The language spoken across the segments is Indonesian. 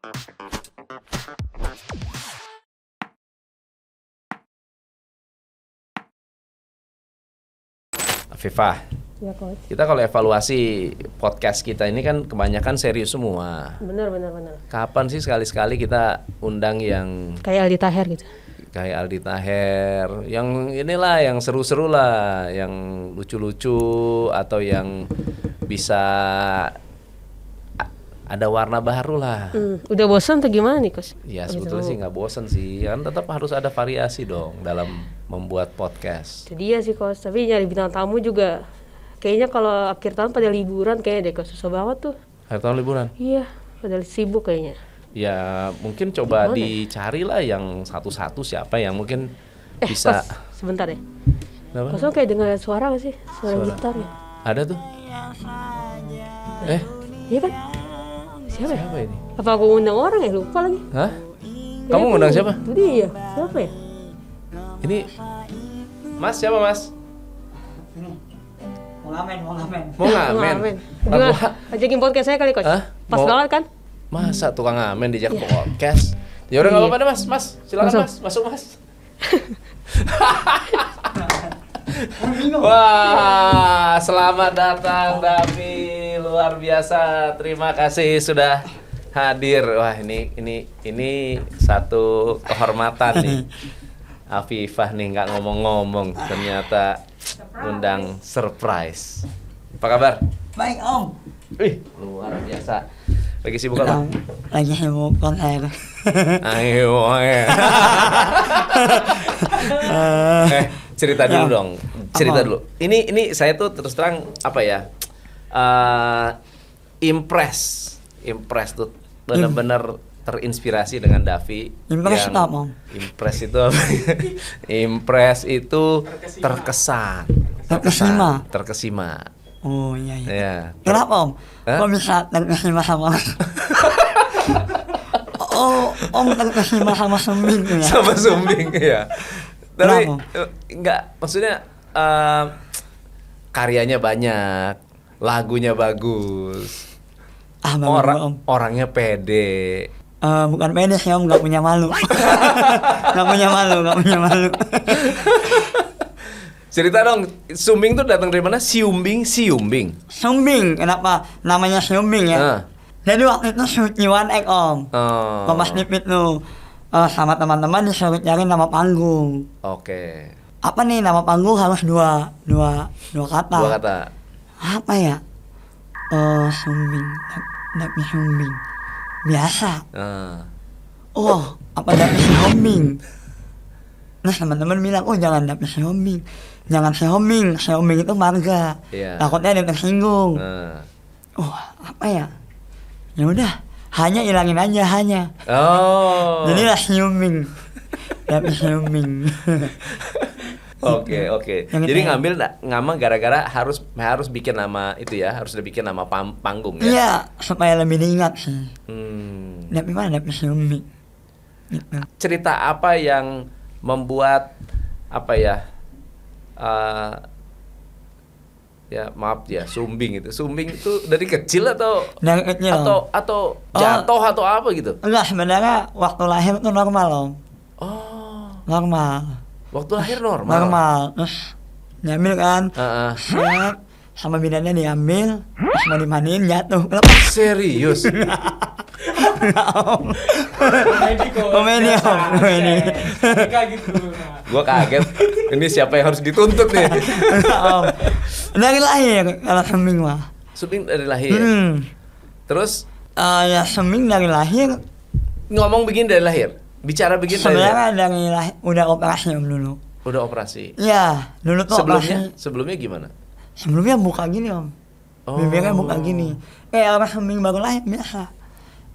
Afifah, Ya, Coach. kita kalau evaluasi podcast kita ini kan kebanyakan serius semua. Benar. Kapan sih sekali-sekali kita undang yang Kayak Aldi Taher gitu. kayak Aldi Taher, yang inilah, yang seru-seru lah, yang lucu-lucu atau yang bisa ada warna baru lah. Udah bosan atau gimana nih, Coach? Ya sebetulnya sih nggak bosen sih, kan tetap harus ada variasi dong dalam membuat podcast. Itu dia sih, Coach. Tapi nyari bintang tamu juga kayaknya kalau akhir tahun pada liburan kayaknya deh, Coach. Susah banget tuh. Akhir tahun liburan? Iya, pada sibuk kayaknya. Ya mungkin coba dicari lah yang satu-satu siapa yang mungkin bisa. Coach, sebentar deh. Kenapa? Coach, kayak dengar suara gak sih? Suara gitar ya? Ada tuh. Iya kan? Siapa ya? Siapa ini? Apa aku undang orang ya? Lupa lagi. Hah? Kamu ngundang siapa? Itu dia. Siapa ya? Ini Mas, siapa Mas? Mau ngamen. Mau ngamen? Gimana? Apa? Ajakin podcast saya kali, Coach. Hah? Pas Mau- banget kan? Masa tukang ngamen dijak podcast? Ya udah nggak Iya. apa-apa deh Mas, silakan Mas, masuk Mas. Wah, selamat datang Davi, luar biasa. Terima kasih sudah hadir. Wah, ini satu kehormatan nih. Afifah nih nggak ngomong-ngomong, ternyata undang surprise. Apa kabar? Baik Om. Wih, luar biasa. Lagi sibuk apa? Lagi sibuk konser. Ayo, cerita dulu dong. Cerita dulu. Ini saya tuh terus terang apa ya? Impress tuh benar-benar terinspirasi dengan Davi. Impress itu apa, Om? Impress itu apa? Impress itu terkesan. Terkesima. Oh iya. Ya. Kenapa Om? Hah? Kok bisa terkesima sama? Om terkesima sama Sumbing ya? Sama Sumbing ya. Tapi Kenapa? enggak, maksudnya karyanya banyak, lagunya bagus, Om. orangnya pede. Bukan pede sih Om, nggak punya malu. Nggak punya malu. Cerita dong, Sumbing tuh datang dari mana? Siumbing. Sumbing, kenapa namanya Sumbing ya? Ah. Jadi waktu itu syuting One Egg Om. Oh. Kompas TV tuh sama teman-teman disuruh cari nama panggung. Oke. Apa nih nama panggung harus dua kata. Dua kata. Apa ya? Sumbing, Dapi Sumbing. Biasa. Oh, apa Dapi Sumbing? Nah teman-teman bilang, oh jangan Dapi Sumbing, jangan Sumbing itu marga. Iya. Takutnya ada yang tersinggung. Oh, apa ya? Ya udah, hanya hilangin aja hanya. Oh. Jadilah Sumbing. Dapi Sumbing. Oke. Yang Jadi itu. ngambil nama gara-gara harus bikin nama itu ya, harus bikin nama panggung ya. Iya, supaya lebih diingat sih. Hmm. Dapi mana Dapi Sumbing? Gitu. Cerita apa yang membuat apa ya? Ya maaf ya, Sumbing itu dari kecil atau Dari kecil. atau jatuh atau apa gitu? Enggak, sebenarnya waktu lahir tuh normal Om. Oh, Normal. waktu lahir normal. Normal. Terus diambil kan. Heeh. Set, sama bidannya diambil, terus mau dimandiin jatuh. Lepas. Serius? Komedi Om. Komedi. Gua kaget. Ini siapa yang harus dituntut nih? Enggak, Om. Dari lahir kalau Sumbing mah. Sumbing dari lahir. Terus Ya Sumbing dari lahir. ngomong begini dari lahir. Bicara begini dari lahir. Sebenarnya dari lahir udah operasi Om dulu. Udah operasi. Iya, dulu tuh operasi. Sebelumnya gimana? Sebelumnya buka gini Om. Oh. Bibirnya buka gini. Kayak orang Sumbing baru lahir biasa.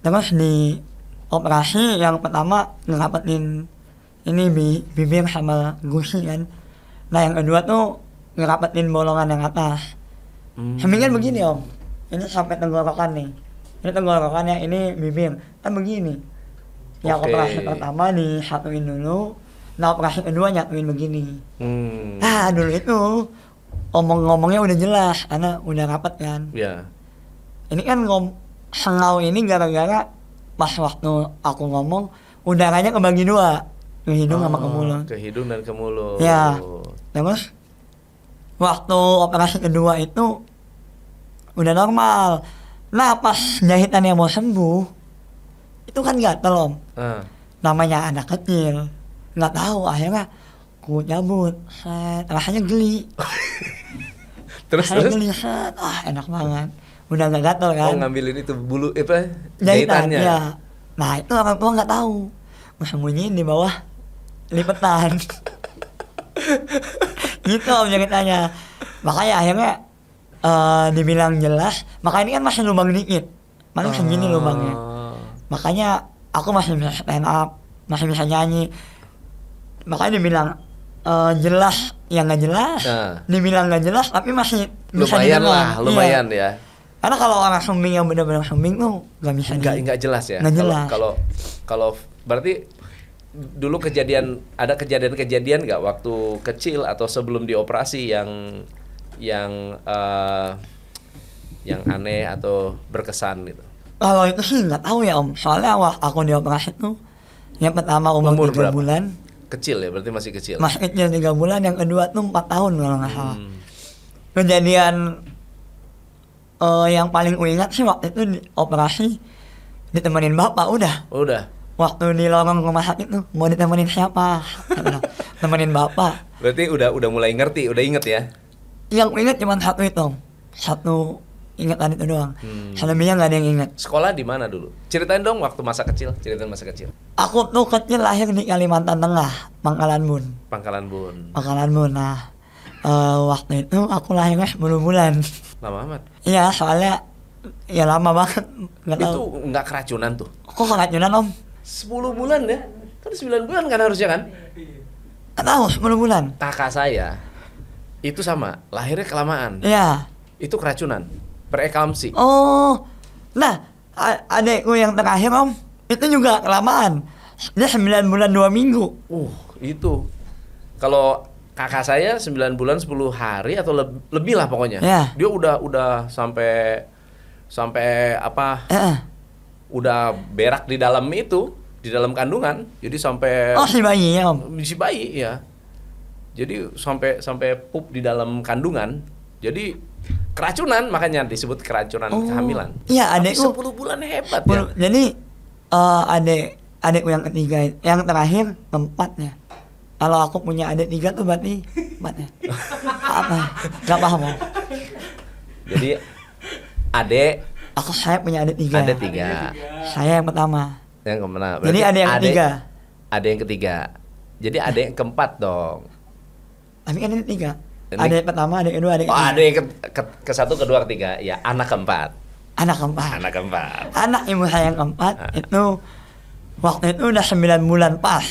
Terus di operasi yang pertama ngerapetin ini bibir sama gusi kan. Nah yang kedua tuh ngerapetin bolongan yang atas. Sumbing kan begini Om. Ini sampai tenggorokan nih. Ini tenggorokannya, ini bibir. Kan begini. Yang Oke. operasi pertama disatuin dulu. Nah operasi kedua nyatuin begini. Nah dulu itu ngomongnya udah jelas karena udah rapat kan. Ya. Ini kan sengau ini gara-gara pas waktu aku ngomong udaranya kebagi dua, ke hidung sama ke mulut. Ke hidung dan ke mulut. Ya. Terus waktu operasi kedua itu udah normal. Nah pas jahitannya mau sembuh itu kan gatel Om. Namanya anak kecil nggak tahu, akhirnya ku cabut, rasanya geli. Terus geli, enak banget, udah nggak gatel kan. Ngambilin itu bulu apa jahitan jahitannya. ya. Nah itu orang tua nggak tahu, sembunyiin di bawah lipetan. Gitu Om ceritanya. Makanya akhirnya dibilang jelas, makanya ini kan masih lubang dikit, paling segini lubangnya. Makanya aku masih bisa stand up, masih bisa nyanyi. Makanya dibilang jelas, yang nggak jelas. Dibilang nggak jelas, tapi masih bisa didengar. Lumayan ya. Karena kalau orang sumbing yang benar-benar sumbing tuh nggak bisa. Nggak jelas ya. Nggak jelas. Kalau berarti dulu ada kejadian nggak waktu kecil atau sebelum dioperasi yang aneh atau berkesan gitu? Kalau itu sih nggak tahu ya Om. Soalnya aku dioperasi tuh yang pertama umur 3 bulan. Kecil ya, berarti masih kecil. Masih kecil 3 bulan, yang kedua tuh 4 tahun kalau nggak salah. Kejadian yang paling kuingat sih waktu itu operasi ditemenin bapak udah. Waktu di lorong rumah sakit tuh mau ditemenin siapa? Temenin bapak. Berarti udah mulai ngerti, udah inget ya? Yang inget cuma satu itu, satu ingatan itu doang. Selebihnya nggak ada yang inget. Sekolah di mana dulu? Ceritain dong waktu masa kecil. Aku tuh kecil lahir di Kalimantan Tengah, Pangkalan Bun. Nah, waktu itu aku lahirnya 10 bulan. Lama amat. Iya, soalnya ya lama banget. Itu nggak keracunan tuh? Kok keracunan Om? 10 bulan ya? Kan 9 bulan kan harusnya kan? Nggak tahu, 10 bulan. Kakak saya itu sama, lahirnya kelamaan. Iya. Itu keracunan, preeklamsi. Oh, nah adekku yang terakhir Om, itu juga kelamaan. Dia 9 bulan 2 minggu. Itu. Kalau kakak saya 9 bulan 10 hari atau lebih lah pokoknya. Ya. Dia udah sampai apa? Udah berak di dalam itu, di dalam kandungan. Jadi sampai si bayi ya Om. Si bayi ya. Jadi sampai pup di dalam kandungan. Jadi keracunan, makanya disebut keracunan kehamilan. Iya, adekku 10 bulan hebat ya. Jadi adekku yang ketiga, yang terakhir keempatnya. Kalau aku punya adik 3 tuh berarti 4-nya. Apa? Gak paham Om. Jadi saya punya adik 3. Ada 3. Saya yang pertama. Jadi ada yang ketiga. Ada yang ketiga. Jadi ada yang keempat dong. Tapi kan ini 3. Ada yang pertama, ada yang kedua, ada yang ketiga. Ada yang ke satu, kedua, ketiga. Ya, anak keempat. Anak ibu saya yang keempat itu waktu itu udah 9 bulan pas.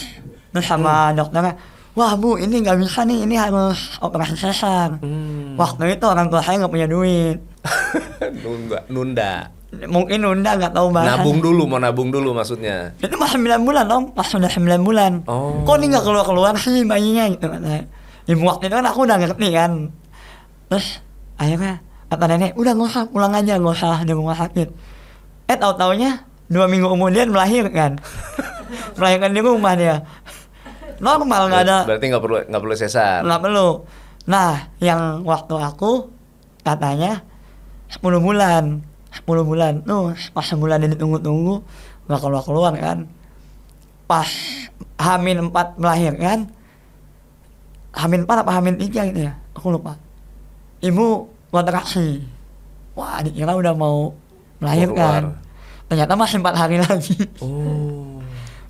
Terus sama dokternya, wah Bu, ini nggak bisa nih, ini harus operasi sesar. Waktu itu orang tua saya nggak punya duit. Nunda. Mungkin nunda, nggak tahu bahasa. Mau nabung dulu maksudnya. Itu pas 9 bulan Om, pas udah 9 bulan. Kok ini nggak keluar sih bayinya gitu katanya. Ibu waktu itu kan aku udah ngerti kan. Terus akhirnya kata nenek, udah nggak usah, pulang aja, nggak usah di rumah sakit. Tahu-taunya 2 minggu kemudian melahirkan. Melahirkan di rumah dia. Normal, nggak ada. Berarti nggak perlu sesar. Nggak perlu. Nah, yang waktu aku katanya 10 bulan. Tuh pas sebulan ini tunggu nggak keluar kan. Pas H-4 melahirkan, H-4 apa H-3 gitu ya, aku lupa. Ibu kontraksi. Wah, dikira udah mau melahirkan. Ternyata masih 4 hari lagi.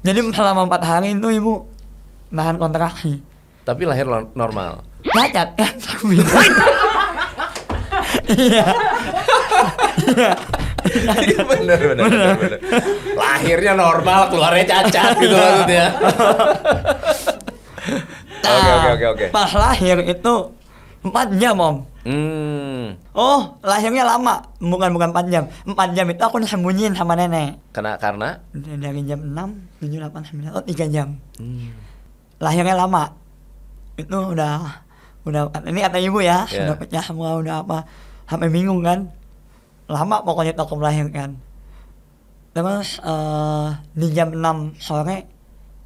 Jadi selama 4 hari itu ibu nahan kontraksi. Tapi lahir normal. Cacat kan? Iya. Bener. Lahirnya normal, keluarnya cacat gitu maksudnya. Oke. Pas lahir itu 4 jam Om. Lahirnya lama, bukan 4 jam. 4 jam itu aku disembunyiin sama nenek. Karena? Dari jam 6, 7, 8, 9, 3 jam. Lahirnya lama. Itu udah ini kata ibu ya, sudah pecah semua, udah apa. Sampai bingung kan. Lama pokoknya aku melahirkan. Terus di jam 6 sore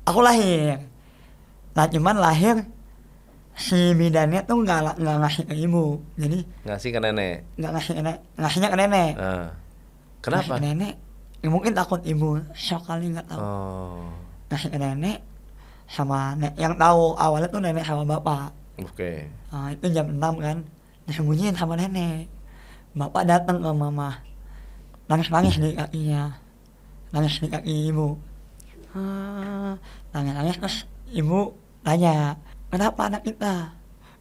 aku lahir. Nah cuman lahir si bidannya tuh nggak ngasih ke ibu, jadi Ngasih ke nenek. nggak ngasihnya ke nenek. Ah. Ngasih Kenapa? ke nenek, ya mungkin takut ibu shock kali, nggak tahu. Oh. Ngasih ke nenek sama yang tahu awalnya tuh nenek sama bapak. Oke. Nah, itu jam 6 kan, disembunyiin sama nenek. Bapak datang ke mama, nangis di kakinya, nangis di kaki ibu. Nangis terus ibu tanya, kenapa anak kita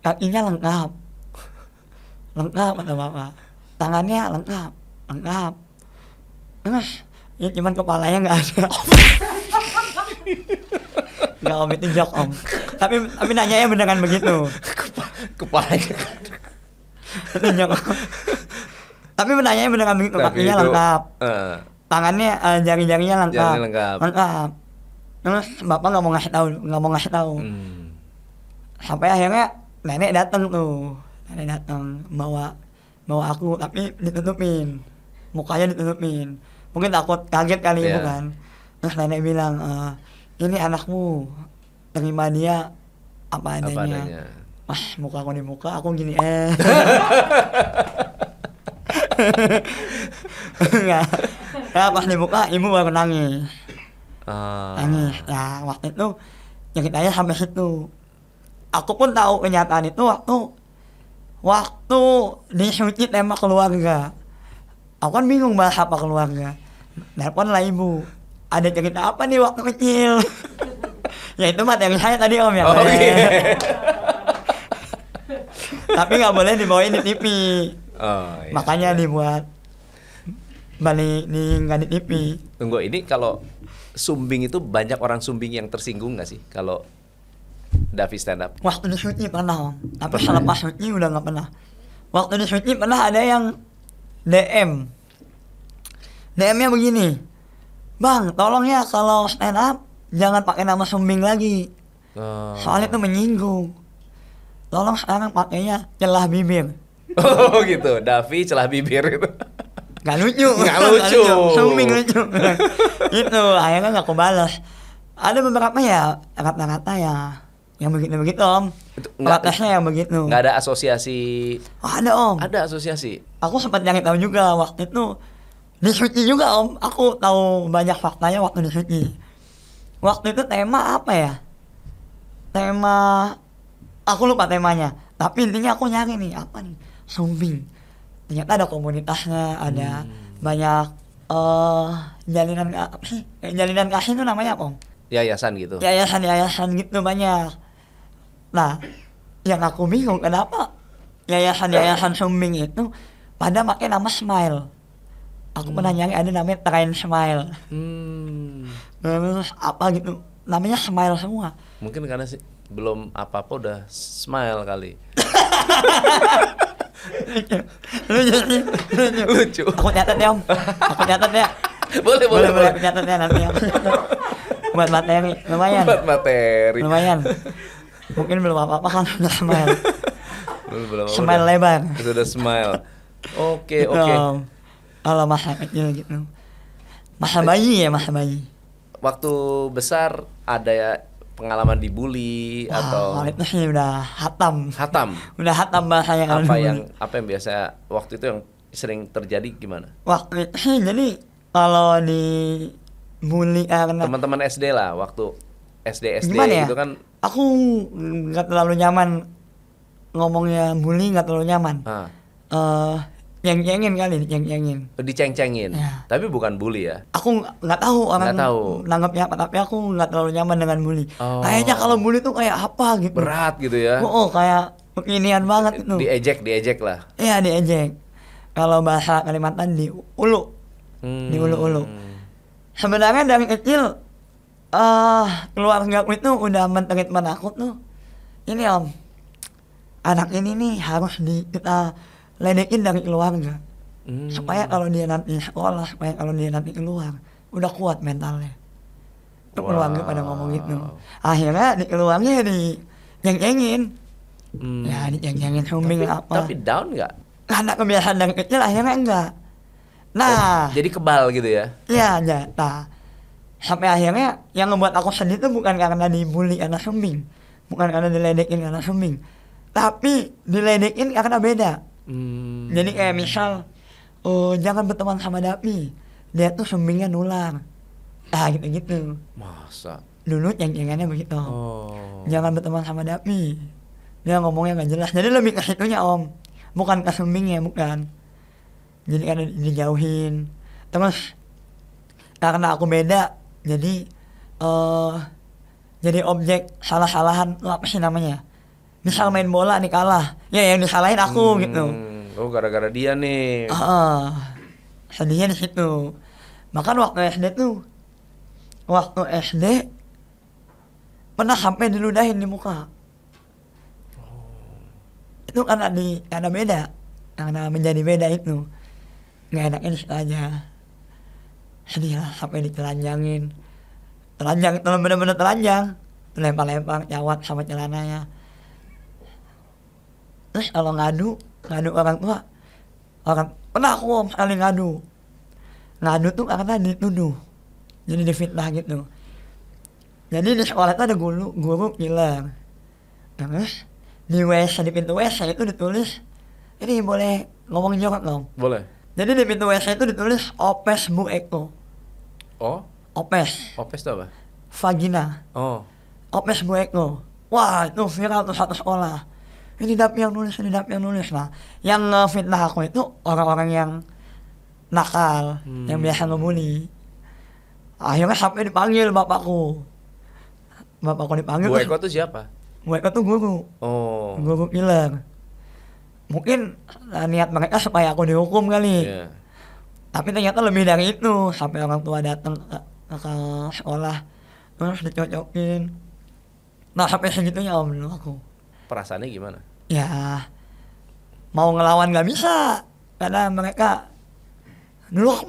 kakinya lengkap kata bapak, tangannya lengkap. Terus ya cuman kepalanya nggak ada. Nggak om, itu jok om. Tapi nanyanya beneran begitu. Kepalanya. Itu jok om. Tapi nanyanya beneran begitu, Tapi kakinya itu, lengkap, tangannya jari-jarinya lengkap. Lengkap. Terus bapak nggak mau ngasih tahu. Sampai akhirnya nenek datang bawa aku, tapi ditutupin, mukanya ditutupin, mungkin takut kaget kali ibu kan. Terus nenek bilang, ini anakmu, terima dia apa adanya. Wah, muka aku di muka, aku gini enggak. Ya pas di muka ibu baru nangis. Nangis. Ya waktu itu ceritanya sampai situ. Aku pun tahu kenyataan itu waktu disuci tema keluarga. Aku kan bingung bahas apa keluarga. Nelpon lah ibu, ada cerita apa nih waktu kecil? Ya itu materi saya tadi om ya. Tapi nggak boleh dibawain di TV. Iya. Makanya dibuat balik nggak di TV. Tunggu, ini kalau sumbing itu banyak orang sumbing yang tersinggung nggak sih kalau Davi stand up? Waktu di syuting pernah om, tapi selepas syuting udah nggak pernah. Waktu di syuting pernah ada yang DM-nya begini, bang tolong ya kalau stand up jangan pakai nama sumbing lagi, soalnya itu menyinggung. Tolong sekarang pakainya celah bibir. Oh gitu, Davi celah bibir itu. Gak lucu. Sumbing lucu. Itu akhirnya gak aku balas. Ada beberapa ya rata-rata ya yang begitu om. Protasnya yang begitu. Nggak ada asosiasi. Ada om. Ada asosiasi. Aku sempat nyari tahu juga waktu itu di syuting juga om. Aku tahu banyak faktanya waktu di syuting. Waktu itu tema apa ya? Tema aku lupa temanya. Tapi intinya aku nyari nih apa nih? Sumbing. Ternyata ada komunitasnya, ada banyak jalinan kasih itu namanya apa om? Yayasan gitu. Yayasan gitu banyak. Nah, yang aku bingung kenapa yayasan sumbing itu pada pakai nama Smile. Aku pernah nyari ada namanya Train Smile. Terus apa gitu, namanya Smile semua. Mungkin karena sih belum apa-apa udah smile kali. Lucu. Aku catat ya om. Boleh aku catat ya nanti om. Buat materi lumayan. Mungkin belum apa-apa kan udah smile. Belum. Smile lebar. Sudah smile. Oke. Kalau masa kecil gitu. Masa bayi. Waktu besar ada ya pengalaman dibully atau itu sih udah hatam. Udah hatam bahasanya kalau apa yang biasa waktu itu yang sering terjadi gimana? Waktu itu sih jadi kalau di bully karena teman-teman SD lah, waktu SD ya? gitu kan. Aku nggak terlalu nyaman ngomongnya bully, nggak terlalu nyaman. Ceng-cengin kali, Diceng-cengin. Ya. Tapi bukan bully ya. Aku nggak tahu orang nanggapnya apa, tapi aku nggak terlalu nyaman dengan bully. Kayaknya kalau bully tuh kayak apa gitu. Berat gitu ya. Kayak kekinian banget itu. Diejek lah. Iya, diejek. Kalau bahasa Kalimantan diulu. Diulu-ulu. Sebenarnya dari kecil keluarga aku itu udah mentreatment aku tuh. Ini om, anak ini nih harus kita ledekin dari keluarga. Supaya kalau dia nanti sekolah, supaya kalau dia nanti keluar udah kuat mentalnya. Itu keluarga pada ngomong gitu. Akhirnya di keluarga diceng-cengin. Ya diceng-cengin sumbing apa. Tapi down nggak? Karena kebiasaan dari kecil akhirnya enggak. Nah, Jadi kebal gitu ya? iya, ya. Nah, sampai akhirnya yang membuat aku sedih itu bukan karena dibully karena sumbing, bukan karena diledekin karena sumbing, tapi diledekin karena beda. Jadi kayak misal, oh jangan berteman sama Dapi, dia tuh sumbingnya nular. Ah gitu-gitu. Masa? Dulu ceng-cengannya begitu. Oh. Jangan berteman sama Dapi, dia ngomongnya nggak jelas. Jadi lebih ke situnya Om, bukan ke sumbingnya, bukan. Jadi karena dijauhin. Terus karena aku beda, jadi jadi objek salah-salahan, apa sih namanya? Misal main bola nih kalah, ya yang disalahin aku gitu. Oh, gara-gara dia nih. Sedihnya di situ. Bahkan waktu SD pernah sampai diludahin di muka. Itu karena beda, karena menjadi beda itu. Nggak enaknya di situ aja. Sedih lah sampai ditelanjangin. Telanjang itu bener-bener telanjang. Lempar-lempar cawat sama celananya. Terus kalau ngadu orang tua, pernah aku Om kali ngadu tuh karena dituduh, jadi difitnah gitu. Jadi di sekolah itu ada guru killer. Terus di WC, di pintu WC itu ditulis, ini boleh ngomong jorok dong? Boleh. Jadi di pintu WC itu ditulis Opes Bu Eko. Oh? Opes Opes itu apa? vagina. Oh. Opes Bu Eko. Wah itu viral tuh satu sekolah. Ini Dapi yang nulis. Nah, yang fitnah aku itu orang-orang yang nakal, yang biasa ngebully. Akhirnya sampai dipanggil bapakku dipanggil. Bu Eko tuh siapa? Bu Eko tuh guru. Oh. Guru killer. Mungkin niat mereka supaya aku dihukum kali. Iya. Tapi ternyata lebih dari itu. Sampai orang tua datang ke sekolah terus dicocokin. Nah sampai segitunya Om dulu aku. Perasaannya gimana? Ya mau ngelawan nggak bisa karena mereka dulu aku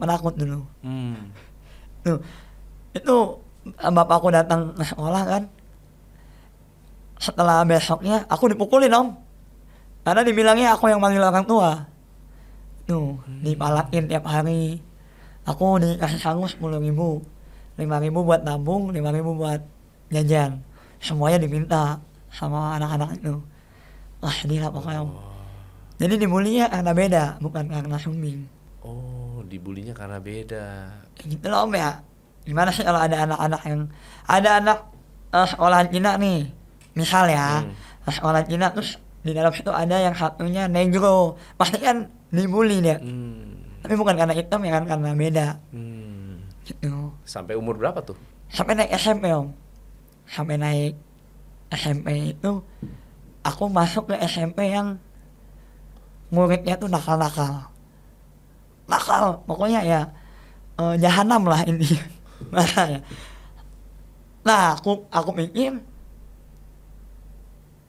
penakut dulu. Tuh itu bapakku datang ke sekolah kan, setelah besoknya aku dipukulin Om karena dibilangnya aku yang manggil orang tua. Tuh dipalakin tiap hari. Aku dikasih sangu 10.000, 5.000 buat nabung, 5.000 buat jajan. Semuanya diminta sama anak-anak itu. Wah sedih lah pokoknya Om. Jadi dibulinya karena beda, bukan karena sumbing. Oh, dibulinya karena beda. Gitu loh Om ya. Gimana sih kalau ada anak-anak yang ada anak sekolahan Cina nih, misal ya, sekolahan Cina terus di dalam situ ada yang satunya negro, pasti kan dibully dia. Tapi bukan karena hitam ya kan, karena beda. Gitu. Sampai umur berapa tuh? Sampai naik SMP Om. Sampai naik SMP itu aku masuk ke SMP yang muridnya tuh nakal, pokoknya ya jahanam lah ini. Nah aku pikir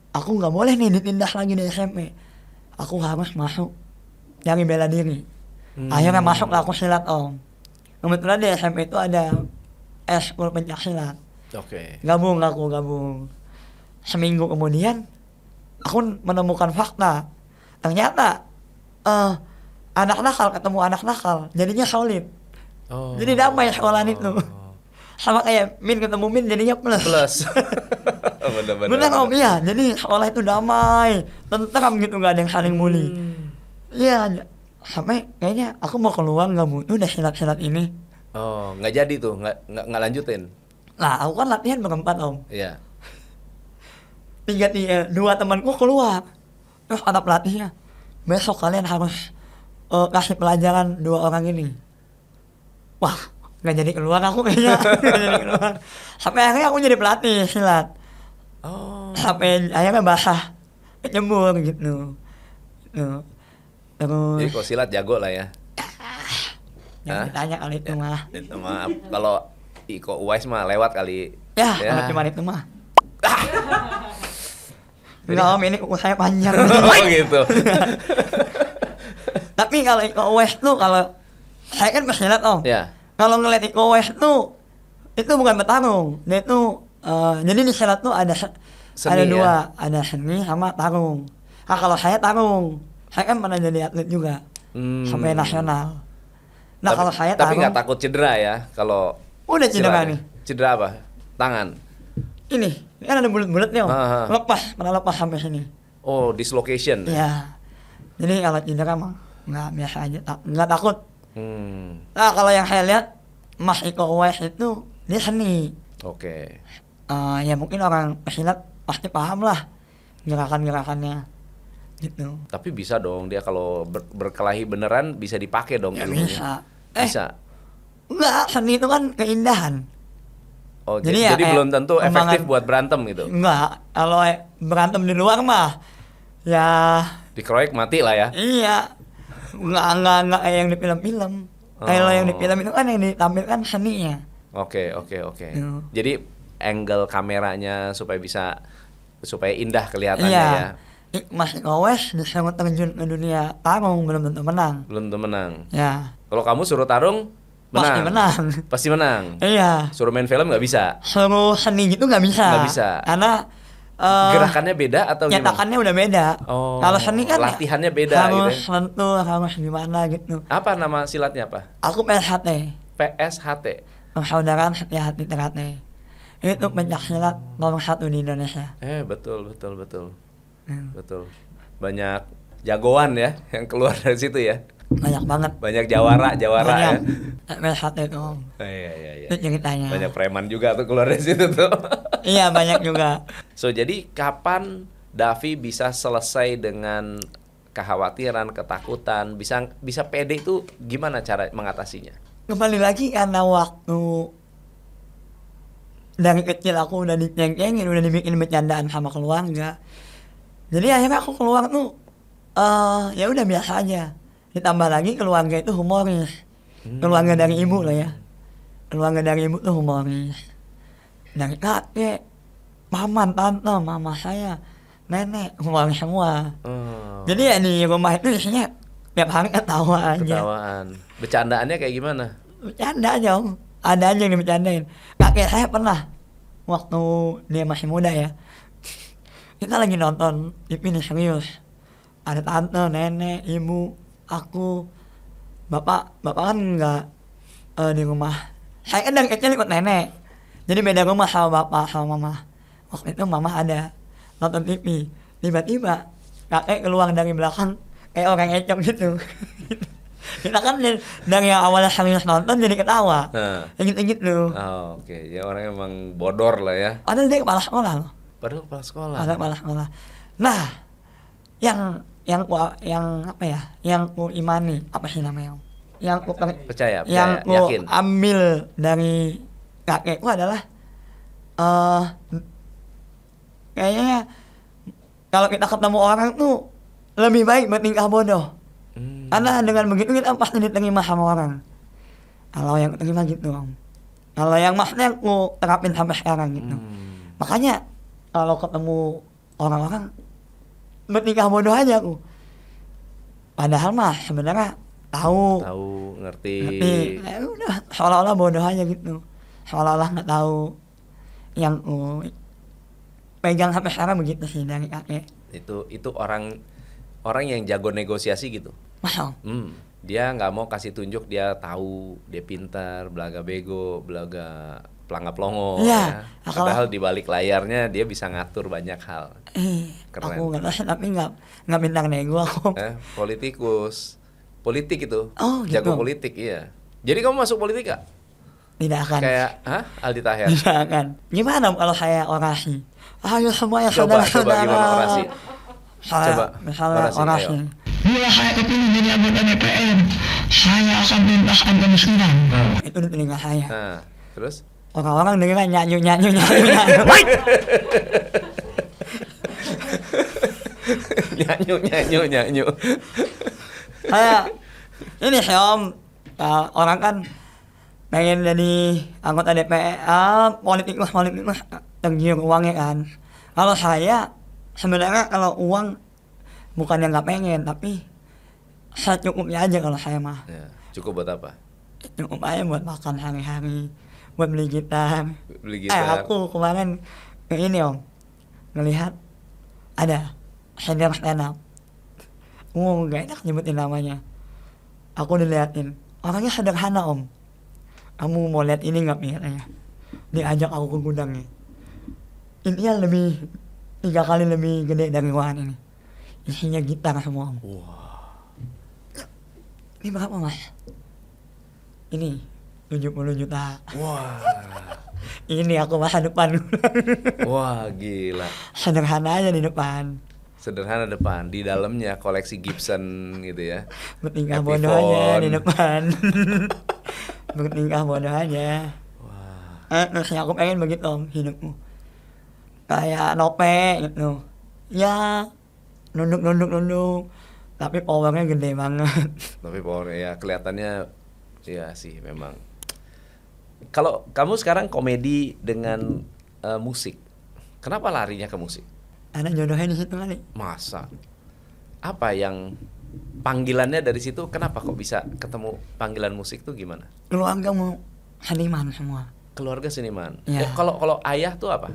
aku nggak boleh nih ditindas lagi di SMP, aku harus masuk dari bela diri. Akhirnya masuk lah aku silat Om. Kebetulan di SMP itu ada eskul pencak silat. Oke. Gabung. Seminggu kemudian aku menemukan fakta, ternyata anak nakal ketemu anak nakal jadinya solid. Oh. Jadi damai sekolahan itu. Sama kayak Min ketemu Min jadinya plus. Bener Om, iya. Jadi sekolah itu damai, tentram gitu, gak ada yang saling bully. Iya, sampai kayaknya aku mau keluar gak butuh udah silat-silat ini. Oh, nggak jadi tuh, nggak lanjutin. Nah, aku kan latihan berempat Om. Iya. 2 temanku keluar, terus ada pelatihnya, besok kalian harus kasih pelajaran 2 orang ini. Wah, nggak jadi keluar aku kayaknya. Sampai akhirnya aku jadi pelatih silat. Oh. Sampai akhirnya basah, nyembur gitu. Terus Jadi kalau silat jago lah ya. jangan ditanya kali itu mah. Itu mah kalau Iko Uwais mah lewat kali. Ya, kalau cuma itu mah. Enggak Om, ini kuku saya panjang. Oh gitu. Tapi kalau Iko Uwais tuh, kalau saya kan pesilat Om. Ya. Kalau ngeliat Iko Uwais tuh, itu bukan bertarung. Dia tuh, jadi di silat tuh ada Seni, 2, ya? ada seni sama tarung. Nah kalau saya tarung, saya kan pernah jadi atlet juga, sampai nasional. Nah kalau saya tapi nggak tarung, takut cedera ya kalau udah cedera silatnya? nih. Cedera apa? Tangan. Ini kan ada bulat-bulatnya om. Ah. Pernah lepas sampai sini. Oh, dislocation. Iya. Jadi kalau cedera mah nggak, biasa aja, nggak takut. Nah kalau yang saya lihat Mas Iko Uwais itu dia seni. Oke. Ya mungkin orang pesilat pasti paham lah gerakan-gerakannya gitu. Tapi bisa dong dia kalau berkelahi beneran bisa dipakai dong Ya ilmunya. bisa. Bisa. Enggak, seni itu kan keindahan. Oh, Jadi ya jadi kayak belum tentu efektif kembangan- buat berantem gitu. Enggak, kalau berantem di luar mah ya Dikeroyok mati lah ya. iya. Enggak kayak yang di film-film. Kalau yang di film itu kan yang ditampilkan seninya. Oke. Iya. Jadi angle kameranya supaya indah kelihatannya Iya. ya. Mas Iko Uwais disuruh terjun ke dunia tarung belum tentu menang. Belum tentu menang. Ya, Kalau kamu suruh tarung, pasti menang. Pasti menang. Iya. Suruh main film nggak bisa. Suruh seni gitu nggak bisa. Nggak bisa. Karena Gerakannya beda atau gimana? nyetakannya udah beda. Oh, Kalau seni kan latihannya beda harus gitu ya. lentur, harus gimana gitu. Apa nama silatnya apa? Aku PSHT, PSHT. Persaudaraan Setia Hati Ternate. Itu pencak silat nomor 1 di Indonesia. Betul. Hmm. Betul. Banyak jagoan ya yang keluar dari situ ya. Banyak banget. Banyak jawara ya. Banyak. PSHT itu. Iya. Itu ceritanya. Banyak preman juga tuh keluar dari situ tuh. Iya, banyak juga. So jadi kapan Davi bisa selesai dengan kekhawatiran, ketakutan, bisa pede itu gimana cara mengatasinya? Kembali lagi karena waktu dari kecil aku udah diceng-cengin, udah dibikin bercandaan sama keluarga. Jadi akhirnya aku keluar tuh ya udah biasa aja. Ditambah lagi keluarga itu humoris. Keluarga dari ibu lah ya. Keluarga dari ibu tuh humoris. Dari kakek, paman, tante, mama saya, nenek, humoris semua. Jadi ya di rumah itu isinya tiap hari ketawa aja. Ketawaan. Bercandaannya kayak gimana? Bercanda aja om. Ada aja yang dibercandain. Kakek saya pernah waktu dia masih muda ya, kita lagi nonton TV nih serius, ada tante, nenek, ibu, aku, bapak kan nggak di rumah. Saya kan dari kecil ikut nenek, jadi beda rumah sama bapak sama mama. Waktu itu mama ada nonton TV, tiba-tiba kakek keluar dari belakang kayak orang ecok gitu. Kita kan dari yang awalnya serius nonton jadi ketawa, gitu. Oh, oke. Ya orang emang bodor lah ya. Padahal dia kepala sekolah loh. Padahal kepala sekolah. Ada kepala sekolah. Nah, yang apa ya? Yang ku imani, apa sih namanya? Yang ku Percaya, yang ku yakin. ambil dari kakekku adalah kayaknya kalau kita ketemu orang tuh lebih baik bertingkah bodoh. Karena dengan begitu kita pasti diterima sama orang. Kalau yang terima gitu om. Kalau yang maksudnya aku terapin sampai sekarang gitu. Makanya kalau ketemu orang-orang bertingkah bodoh aja aku. Padahal mah sebenarnya tahu, ngerti. Ya udah seolah-olah bodoh aja gitu. Seolah-olah nggak tahu. Yang aku pegang sampai sekarang begitu sih dari kakek. Itu orang yang jago negosiasi gitu. Masa? Dia nggak mau kasih tunjuk dia tahu, dia pintar, belaga bego, belaga pelangap longo. Iya. Ya. Padahal di balik layarnya dia bisa ngatur banyak hal. Keren. Aku nggak tahu tapi nggak pintar nego aku. Politikus, politik itu. Oh, gitu. Jago politik, iya. Jadi kamu masuk politik gak? Tidak akan. Kayak, Aldi Taher? Tidak akan. Gimana kalau saya orasi? Ayo semuanya Coba saudara-saudara. gimana orasi? Saya, Coba, misalnya orasi, ayo. Bila saya kepilih jadi anggota DPR, saya akan tuntaskan kemiskinan. Itu di telinga saya. Nah, terus? Orang-orang dengeran nyanyi. nyanyu. Saya ini sih om, orang kan pengen jadi anggota DPR, politikus tergiur uangnya kan. Kalau saya sebenarnya kalau uang bukan yang nggak pengen, tapi secukupnya aja kalau saya mah. Ya, cukup buat apa? Cukup aja buat makan hari-hari, buat beli gitar. Beli gitar. Aku kemarin ini om, ngelihat ada senior stand up. Gak enak nyebutin namanya. Aku diliatin, orangnya sederhana om. Kamu mau lihat ini nggak nih katanya? Dia ajak aku ke gudangnya. Intinya lebih 3 kali lebih gede dari ruangan ini. Isinya gitar semua om. Wah. Ini berapa mas? Ini 70 juta. Wah. Ini aku masa depan. Wah, gila. Sederhana aja di depan. Sederhana depan, di dalamnya koleksi Gibson gitu ya. Bertingkah Epiphone. bodoh aja di depan. Bertingkah bodoh aja. Wah. Terus aku pengen begitu om hidupku. Kayak Nope gitu. Ya nunduk. Tapi powernya gede banget. Tapi power ya kelihatannya ya sih memang. Kalau kamu sekarang komedi dengan musik, kenapa larinya ke musik? Ada jodohnya di situ kali. Masa? Apa yang panggilannya dari situ? Kenapa kok bisa ketemu panggilan musik tuh gimana? Keluarga mau seniman semua. Keluarga seniman. Ya. Kalau ayah tuh apa?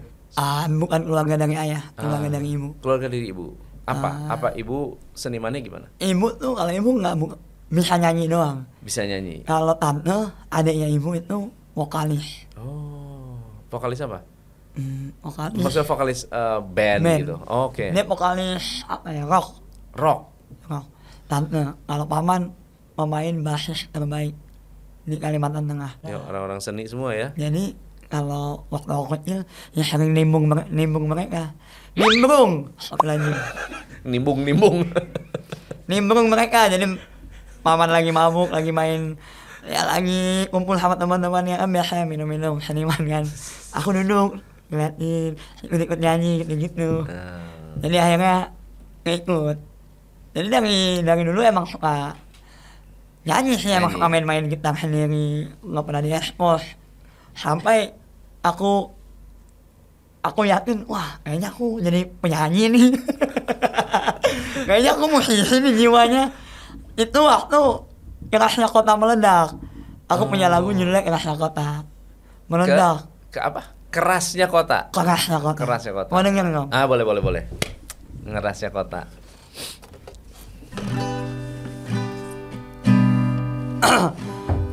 Bukan keluarga dari ayah, keluarga Ah, dari ibu. Keluarga dari ibu. Apa ibu senimannya gimana? Ibu tuh kalau ibu nggak bisa nyanyi doang. Bisa nyanyi. Kalau tante, adiknya ibu itu vokalis. Oh, vokalis apa? Vokalis. Maksudnya vokalis band Band. gitu. Oke. Dia vokalis apa ya, rock. Rock. Tante, kalau paman pemain basis terbaik di Kalimantan Tengah. Ya, orang-orang seni semua ya. Jadi kalau waktu aku kecil ya sering nimbung mereka. Nimbrung lagi. Nimbung. Nimbrung mereka. Jadi paman lagi mabuk, lagi main, ya lagi kumpul sama teman-temannya, biasa minum-minum seniman kan. Aku duduk ngeliatin, ikut nyanyi gitu. Jadi akhirnya ikut. Jadi dari dulu emang suka nyanyi sih, emang suka main-main gitar sendiri, nggak pernah di ekspos. Sampai aku yakin, wah kayaknya aku jadi penyanyi nih. Kayaknya aku musisi nih jiwanya. Itu waktu Kerasnya Kota meledak. Aku punya lagu judulnya Kerasnya Kota meledak. Ke apa? Kerasnya Kota. Kerasnya Kota. Kerasnya Kota. Mau denger nggak? Ah, boleh. Ngerasnya Kota.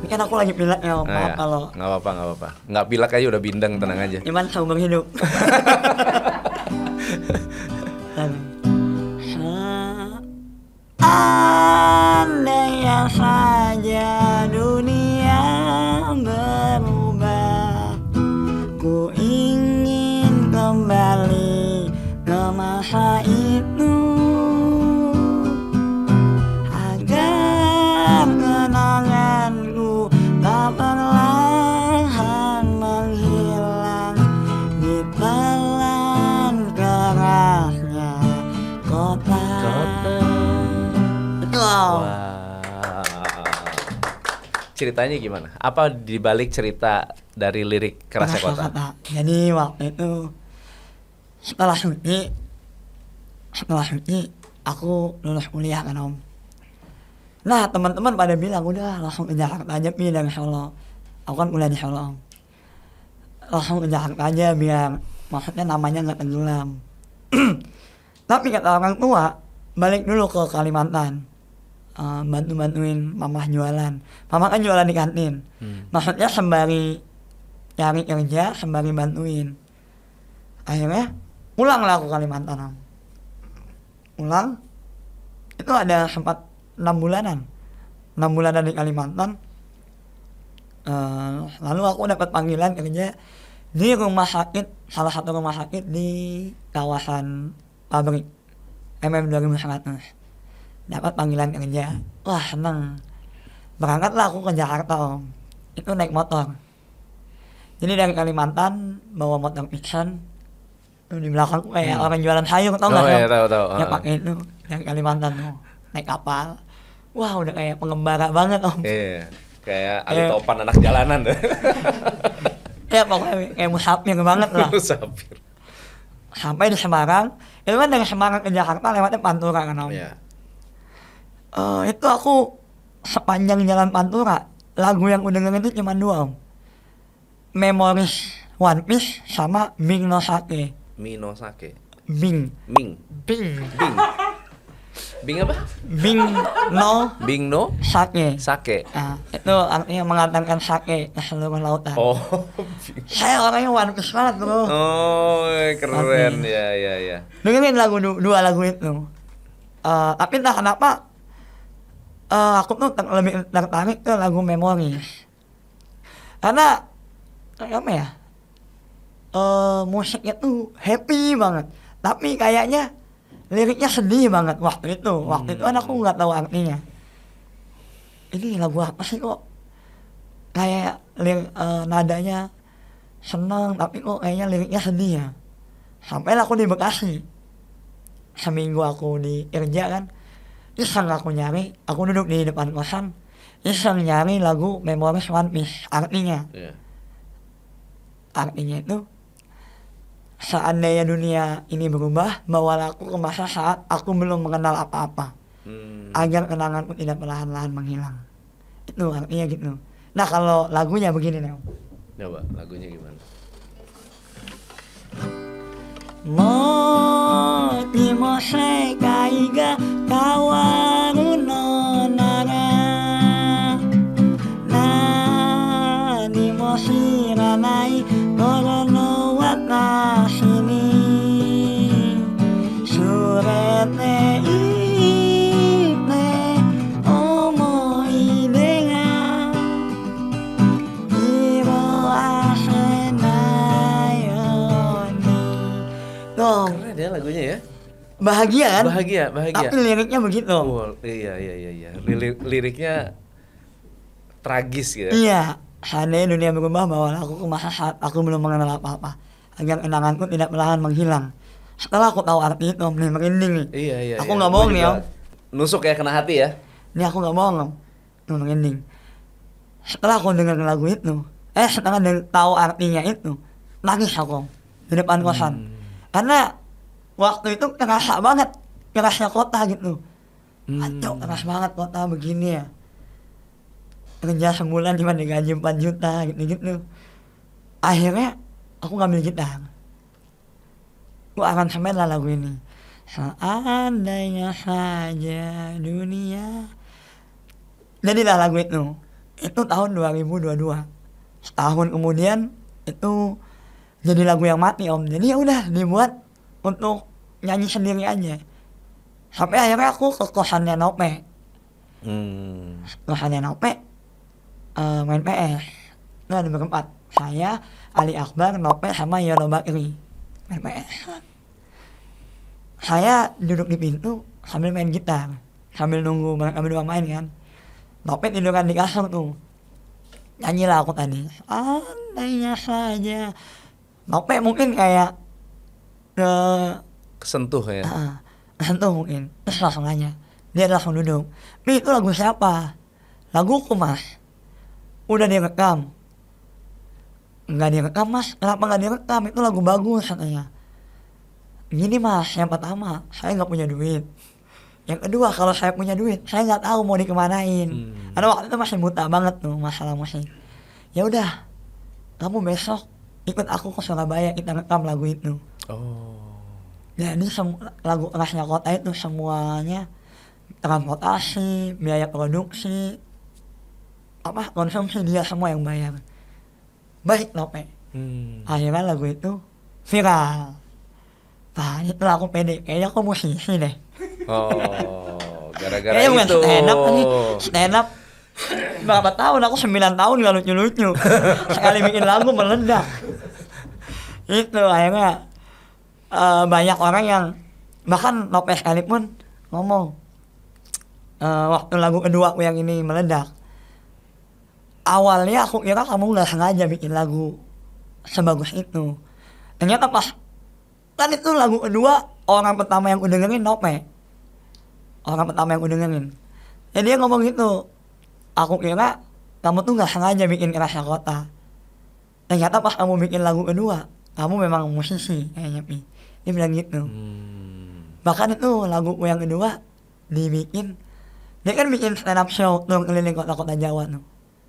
Ini kan aku lagi pilek ya, maaf ya. kalau Nggak apa-apa. Nggak pilek aja udah bindeng, tenang aja. Iman seumur hidup. Andai saja dunia berubah, ku ingin kembali ke masa itu, agar kenanganku tak perlahan menghilang di telan kerasnya kota. Wow. Ceritanya gimana? Apa dibalik cerita dari lirik Kerasnya Kota? Jadi waktu itu setelah syuting aku lulus kuliah kan om. Nah teman-teman pada bilang udah langsung ke Jakarta aja pi dari Solo. Aku kan kuliah di Solo om. Langsung ke Jakarta aja biar maksudnya namanya nggak tenggelam. Tapi kata orang tua balik dulu ke Kalimantan. Bantuin mamah jualan. Mama kan jualan di kantin. Maksudnya sembari cari kerja, sembari bantuin. Akhirnya pulanglah aku Kalimantan om. Pulang itu ada sempat 6 bulanan di Kalimantan. Lalu aku dapat panggilan kerja di rumah sakit, salah satu rumah sakit di kawasan pabrik MM2100. Dapat panggilan kerja, wah seneng. Berangkatlah aku ke Jakarta om. Itu naik motor. Jadi dari Kalimantan bawa motor Vision. Di belakangku kayak orang jualan sayur, tau nggak? Iya, tahu. Ya pakai itu dari Kalimantan tuh, naik kapal. Wah udah kayak pengembara banget om. Iya, kayak Ali Topan anak jalanan. Ya pokoknya kayak musafir banget lah. Musafir. Sampai di Semarang, itu kan dari Semarang ke Jakarta lewatnya Pantura kan om. Iya. Itu aku sepanjang jalan Pantura, lagu yang udah dengerin itu cuma 2 om. Memories One Piece sama Bing no Sake. Minosake. Bing. Ming. Bing apa? Bing no Bing no sake. sake. Nah, itu artinya mengantarkan sake ke seluruh lautan. Oh. Saya orangnya One Piece banget bro. Oh, keren Oke. ya. Dengerin dua lagu itu. Tapi entah kenapa aku tuh lebih tertarik ke lagu Memori. Karena apa ya? Musiknya tuh happy banget. Tapi kayaknya liriknya sedih banget waktu itu. Waktu itu kan aku nggak tahu artinya. Ini lagu apa sih kok? Kayak nadanya seneng tapi kok kayaknya liriknya sedih ya. Sampai aku di Bekasi. Seminggu aku di kerja kan. Iseng aku nyari, aku duduk di depan kosan. Iseng nyari lagu Memories One Piece. Artinya itu seandainya dunia ini berubah, bawalah aku ke masa saat aku belum mengenal apa-apa, agar kenanganku tidak perlahan-lahan menghilang. Itu artinya gitu. Nah kalau lagunya begini nih. Coba lagunya gimana? Moti mo sekai ga kawaru no nara nani mo shiranai koro no watashi ni surete ite omoide ga hiroase nayo ni. Tuh, Keren ya lagunya ya. bahagia kan? Bahagia. Tapi liriknya begitu. Oh, iya. Liriknya tragis gitu. Iya, seandainya dunia berubah bawalah aku ke masa saat aku belum mengenal apa-apa, agar kenanganku tidak perlahan menghilang. Setelah aku tahu arti itu, nih merinding nih. Iya. Aku nggak bohong nih om. Nusuk ya, kena hati ya. Ini aku nggak bohong om. Nih merinding. Setelah aku dengar lagu itu, setelah tahu artinya itu, nangis aku di depan kosan. Karena waktu itu kerasa banget, kerasnya kota gitu. Aduh, keras banget kota begini ya. Kerja sebulan cuma digaji 4 juta gitu. Akhirnya aku ngambil gitar. Aku aransemen lah lagu ini. Seandainya saja dunia. Jadilah lagu itu. Itu tahun 2022. Setahun kemudian itu jadi lagu yang mati om. Jadi ya udah dibuat untuk nyanyi sendiri aja. Sampai akhirnya aku ke kosannya Nope. Kosannya Nope main PS. Nah ada berempat. Saya, Ali Akbar, Nope sama Yono Bakri main PS. Saya duduk di pintu sambil main gitar, sambil nunggu mereka berdua main kan. Nope tiduran di kasur tuh. Nyanyilah aku tadi. Andainya saja. Nope mungkin kayak Kesentuh ya. kesentuh mungkin. Terus langsung nanya. Dia langsung duduk. "Mi, itu lagu siapa?" "Laguku mas." "Udah direkam?" "Nggak direkam mas." "Kenapa nggak direkam? Itu lagu bagus," katanya. "Gini mas, yang pertama saya nggak punya duit. Yang kedua kalau saya punya duit, saya nggak tahu mau dikemanain." Karena waktu itu masih buta banget tuh masalah musik. "Ya udah, kamu besok ikut aku ke Surabaya, kita rekam lagu itu." Oh. Jadi lagu Kerasnya Kota itu semuanya transportasi, biaya produksi, konsumsi dia semua yang bayar. Baik Nope. Akhirnya lagu itu viral. Nah itulah aku pede, kayaknya aku musisi deh. Oh, gara-gara Kayaknya bukan itu. stand up berapa tahun, aku 9 tahun gak lucu-lucu. Sekali bikin lagu meledak. Itu akhirnya banyak orang yang bahkan Nope sekalipun ngomong waktu lagu kedua aku yang ini meledak, awalnya aku kira kamu nggak sengaja bikin lagu sebagus itu. Ternyata pas kan itu lagu kedua, orang pertama yang dengerin Nope, orang pertama yang dengerin. Jadi dia ngomong gitu, aku kira kamu tuh nggak sengaja bikin Kerasnya Kota. Ternyata pas kamu bikin lagu kedua, kamu memang musisi kayaknya Pi. Dia bilang gitu. Bahkan itu lagu yang kedua dibikin, dia kan bikin stand up show tuh keliling kota-kota Jawa tuh,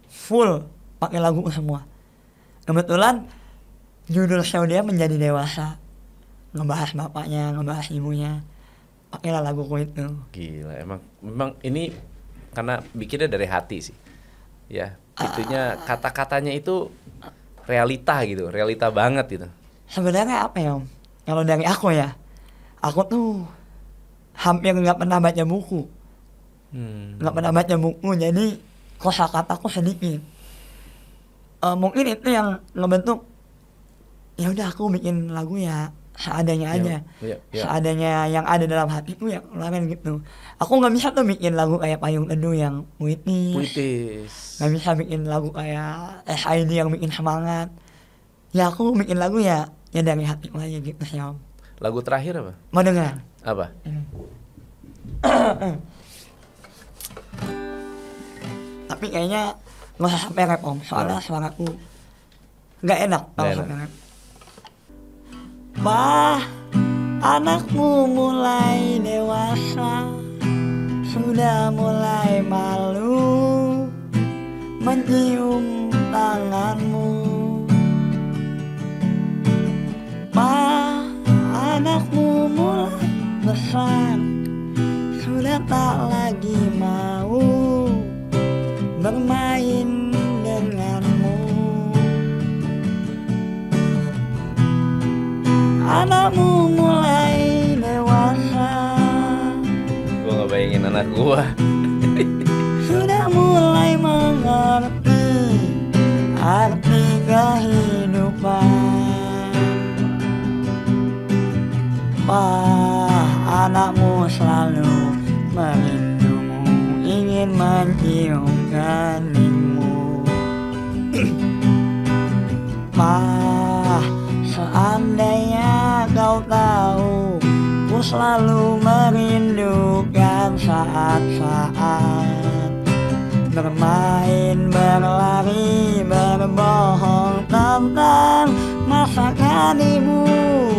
full pakai lagu semua. Kebetulan judul show dia Menjadi Dewasa, ngebahas bapaknya, ngebahas ibunya. pakailah laguku itu. Gila, memang ini karena bikinnya dari hati sih. Ya, itunya kata-katanya itu realita gitu, realita banget gitu. Sebenarnya apa ya Om? Kalau dari aku ya, aku tuh hampir nggak pernah baca buku. Nggak pernah baca buku, jadi kosakataku sedikit. Mungkin itu yang ngebentuk. Ya udah aku bikin lagu ya seadanya aja, seadanya yang ada dalam hatiku ya keluarin gitu. Aku nggak bisa tuh bikin lagu kayak Payung Teduh yang puitis. Nggak bisa bikin lagu kayak SID yang bikin semangat. Ya aku bikin lagu ya dari hatiku aja gitu sih Om. Lagu terakhir apa? Mau dengar? Apa? Tapi kayaknya nggak usah sampai rap Om, soalnya suaraku nggak enak kalau sampai rap. Ma, anakmu mulai dewasa, sudah mulai malu mencium tanganmu. Ma, anakmu mulai besar, sudah tak lagi mau bermain denganmu. Anakmu mulai dewasa, Gua nggak bayangin anak gua. sudah mulai mengerti arti kehidupan. Wah, anakmu selalu merindumu, ingin mencium keningmu. Ma, seandainya kau tahu, ku selalu merindukan saat-saat bermain, berlari, berbohong tentang masa kanimu,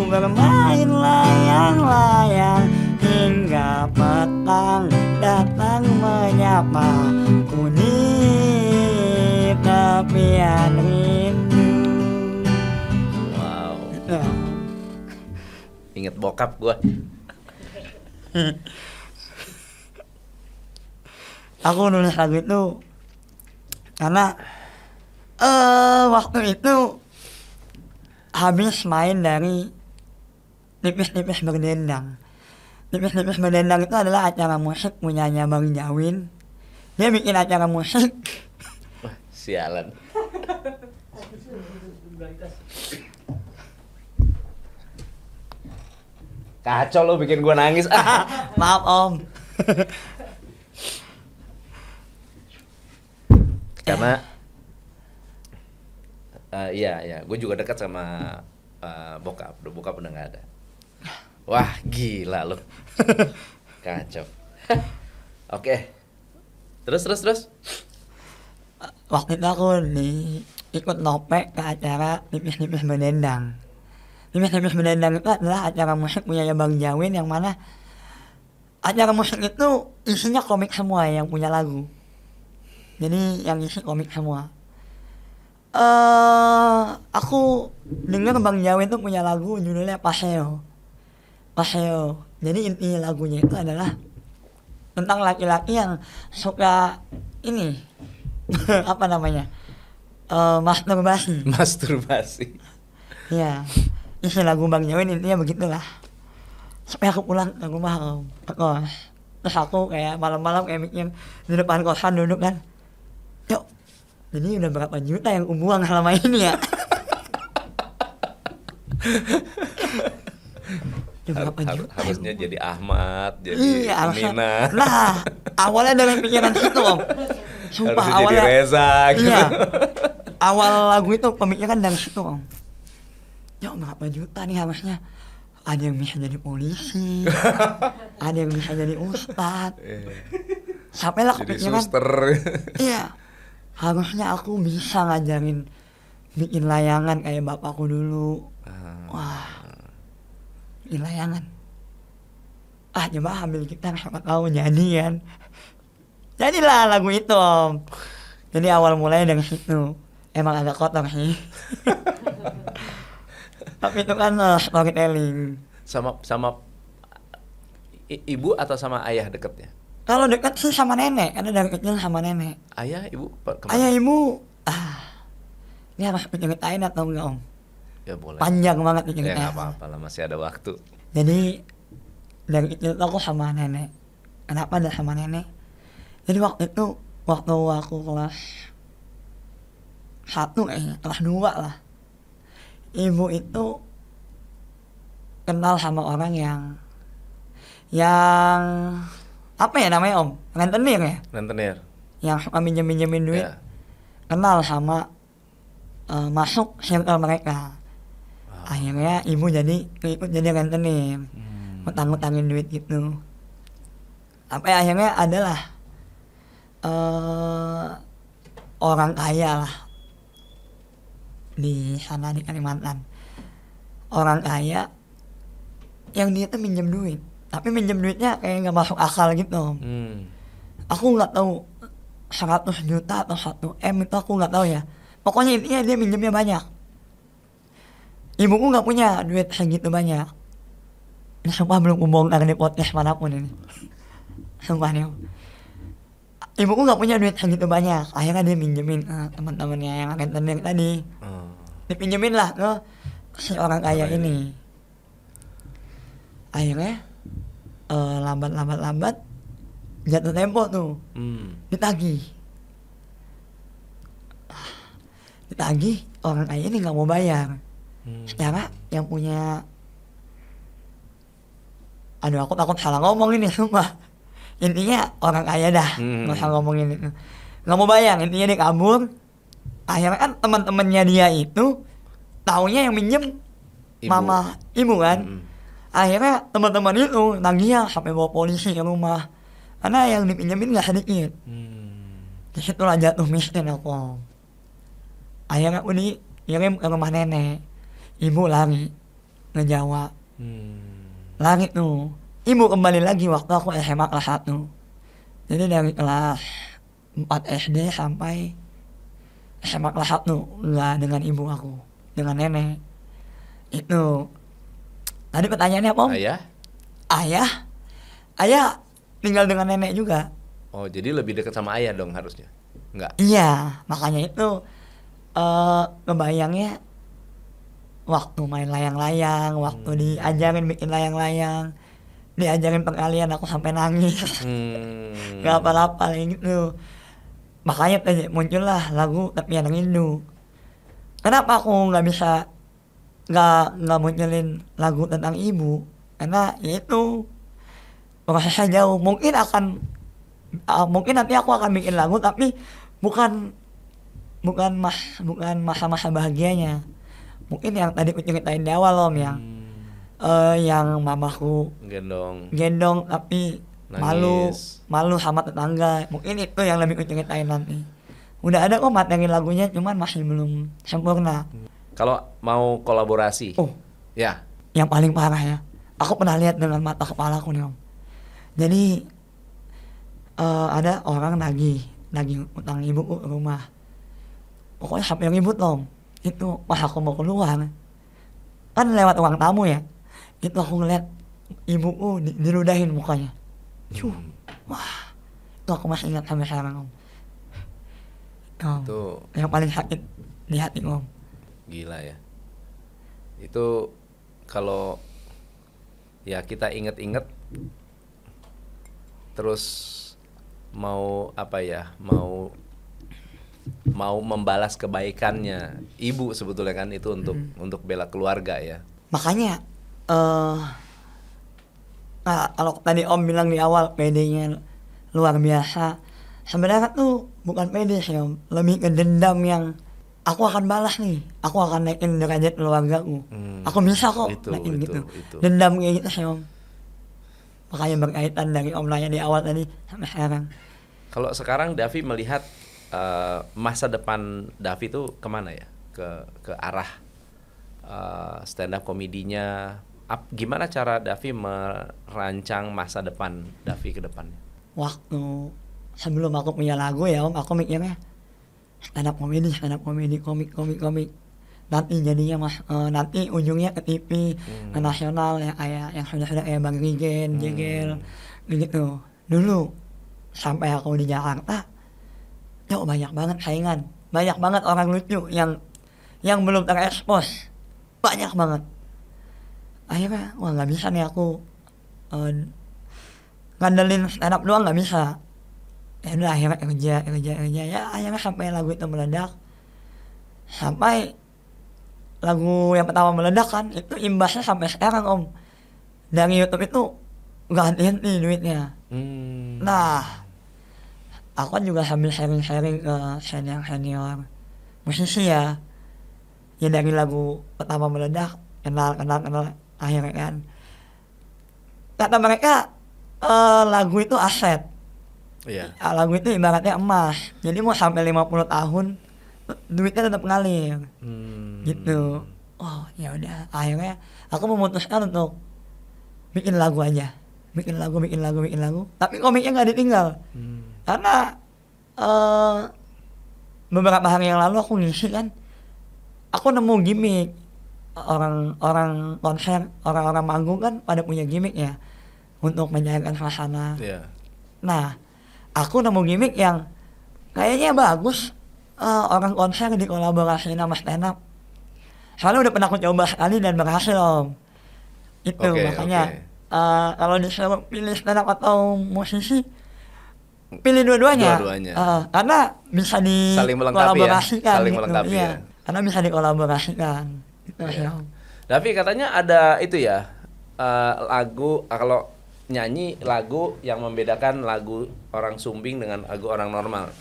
bermain layang-layang hingga petang datang menyapa ku di tepian rindu. Wow. Ingat bokap gua. Aku nulis lagu itu karena waktu itu habis main dari Nipis-Nipis Berdendang. Nipis-Nipis Berdendang itu adalah acara musik punyanya Bang Jawin. Dia bikin acara musik. Wah, sialan. Kacau lo bikin gua nangis. Maaf Om. Karena iya, gue juga dekat sama bokap udah nggak ada. Wah, gila lo. Kacau. Oke. Terus. Waktu itu aku ikut nopek ke acara Nipis-Nipis Berdendang. Nipis-Nipis Berdendang itu adalah acara musik punya Bang Jawin, yang mana acara musik itu isinya komik semua yang punya lagu. Jadi yang isi komik semua. Aku dengar Bang Jawin tuh punya lagu judulnya Paseo. Jadi inti lagunya itu adalah tentang laki-laki yang suka ini apa namanya? Masturbasi. Iya. Isi lagu Bang Jawin intinya begitulah. Sampai aku pulang ke rumah ke kos. Terus aku kayak malam-malam kayak mikir di depan kosan duduk kan. Yuk, jadi udah berapa juta yang buang selama ini ya? Berapa juta? Harusnya jadi Ahmad, jadi Amina. Nah, awalnya dari pikiran situ Om. Sumpah Harusnya awalnya. jadi Reza gitu. Iya. Awal lagu itu pemikiran dari situ Om. Yuk, berapa juta nih harusnya? Ada yang bisa jadi polisi, ada yang bisa jadi ustadz. Sampailah Jadi kepikiran. suster. Iya. Harusnya aku bisa ngajarin bikin layangan kayak bapakku dulu. Wah, bikin layangan. Coba ambil gitar, siapa tahu jadi kan. Jadilah lagu itu Om. Jadi awal mulanya dari situ. Emang agak kotor sih. Tapi itu kan storytelling. Sama ibu atau sama ayah deketnya? Kalau dekat sih sama nenek, karena dari kecil sama nenek. Ayah, ibu kemana? Ayah ibu, ini harus ceritain atau enggak om? Ya boleh. Panjang banget Ya ceritanya. nggak apa-apa lah, masih ada waktu. Jadi dari kecil tuh aku sama nenek. Kenapa ada sama nenek? Jadi waktu itu, waktu aku kelas 1 kelas 2 lah. Ibu itu kenal sama orang yang apa ya namanya om? Rentenir ya? Rentenir. Yang suka minjem-minjemin duit. Ya. Kenal sama masuk circle mereka. Akhirnya ibu ikut jadi rentenir. Utang-utangin duit gitu. Sampai akhirnya adalah orang kaya lah di sana di Kalimantan. Orang kaya yang dia tuh minjem duit, tapi minjem duitnya kayak nggak masuk akal gitu. Aku nggak tahu 100 juta atau 1 M itu aku nggak tahu ya. Pokoknya intinya dia minjemnya banyak. Ibuku nggak punya duit segitu banyak. Ini sumpah belum membongkar di podcast manapun ini. Sumpah nih. Ibuku nggak punya duit segitu banyak. Akhirnya dia minjemin teman-temannya yang rentenir tadi. Dipinjemin lah ke si orang kaya ini. Akhirnya lambat jatuh tempo tuh. Ditagih orang kaya ini nggak mau bayar. Secara yang punya, aduh aku takut salah ngomong ini sumpah. Intinya orang kaya dah, nggak usah ngomongin itu. Nggak mau bayar, intinya dia kabur. Akhirnya kan teman-temannya dia itu taunya yang minjem mama ibu kan. Akhirnya teman-teman itu nagihnya sampai bawa polisi ke rumah. Karena yang dipinjemin nggak sedikit. Disitulah jatuh miskin aku. Akhirnya aku dikirim ke rumah nenek. Ibu lari ke Jawa. Lari tuh. Ibu kembali lagi waktu aku SMA kelas 1. Jadi dari kelas 4 SD sampai SMA kelas 1 nggak dengan ibu aku, dengan nenek. Itu. Tadi pertanyaannya apa om? Ayah tinggal dengan nenek juga. Oh, jadi lebih dekat sama ayah dong harusnya? Enggak? Iya, makanya itu kebayangnya waktu main layang-layang, waktu diajarin bikin layang-layang, diajarin perkalian aku sampai nangis. Gak apa-apa gitu. Makanya muncullah lagu Tepian Rindu. Kenapa aku nggak bisa nggak munculin lagu tentang ibu? Karena itu prosesnya jauh. Mungkin nanti aku akan bikin lagu tapi bukan masa-masa bahagianya. Mungkin yang tadi aku ceritain di awal om, yang mamaku gendong tapi nangis. malu sama tetangga. Mungkin itu yang lebih aku ceritain nanti. Udah ada kok materi lagunya, cuman masih belum sempurna. Kalau mau kolaborasi, ya. Yang paling parah ya, aku pernah lihat dengan mata kepalaku nih om. Jadi ada orang nagih utang ibuku ke rumah. Pokoknya sampai ribut om. Itu pas aku mau keluar, kan lewat ruang tamu ya. Itu aku ngeliat ibuku diludahin mukanya. Wah, itu aku masih ingat sampai sekarang om. Itu yang paling sakit di hati om. Gila ya. Itu kalau ya kita inget-inget terus mau membalas kebaikannya ibu sebetulnya kan itu untuk bela keluarga ya. Makanya kalau tadi om bilang di awal PD-nya luar biasa, sebenarnya tuh bukan PD sih om, lebih ke dendam yang aku akan balas nih, aku akan naikin derajat keluargaku. Aku bisa kok naikin gitu. Dendam kayak gitu sih om. Makanya berkaitan dari om nanya di awal tadi sampai sekarang. Kalau sekarang Davi melihat masa depan Davi tuh kemana ya? Ke arah stand up komedinya. Gimana cara Davi merancang masa depan Davi ke depannya? Waktu sebelum aku punya lagu ya om, aku mikirnya stand up komedi, komik. nanti jadinya nanti ujungnya ke TV ke nasional ya kayak yang sudah kayak Bang Rigen, Jegel gitu. Dulu sampai aku di Jakarta, banyak banget saingan, banyak banget orang lucu yang belum terekspos, banyak banget. Akhirnya wah nggak bisa nih aku ngandelin stand up doang, nggak bisa. Ya udah akhirnya kerja ya, akhirnya sampai lagu itu meledak, sampai lagu yang pertama meledak kan itu imbasnya sampai sekarang Om, dari YouTube itu nggak henti duitnya. Nah aku kan juga sambil sharing ke senior musisi ya dari lagu pertama meledak kenal akhirnya kan kata mereka lagu itu aset. Iya. Lagu itu ibaratnya emas, jadi mau sampai 50 tahun duitnya tetap ngalir gitu. Oh ya udah, akhirnya aku memutuskan untuk bikin lagu aja, bikin lagu, tapi komiknya nggak ditinggal. Karena beberapa hari yang lalu aku ngisi kan, aku nemu gimmick. Orang konser, orang manggung kan pada punya gimmick ya untuk mencairkan suasana. Nah aku nemu gimmick yang kayaknya bagus, orang konser dikolaborasi sama stand up. Soalnya udah pernah aku coba sekali dan berhasil Om. Itu makanya kalau disuruh pilih stand up atau musisi, pilih dua-duanya. Karena bisa dikolaborasikan. Saling melengkapi gitu, ya. Karena bisa dikolaborasikan. Gitu, ya. Davi katanya ada itu ya, lagu kalau nyanyi lagu yang membedakan lagu orang sumbing dengan lagu orang normal.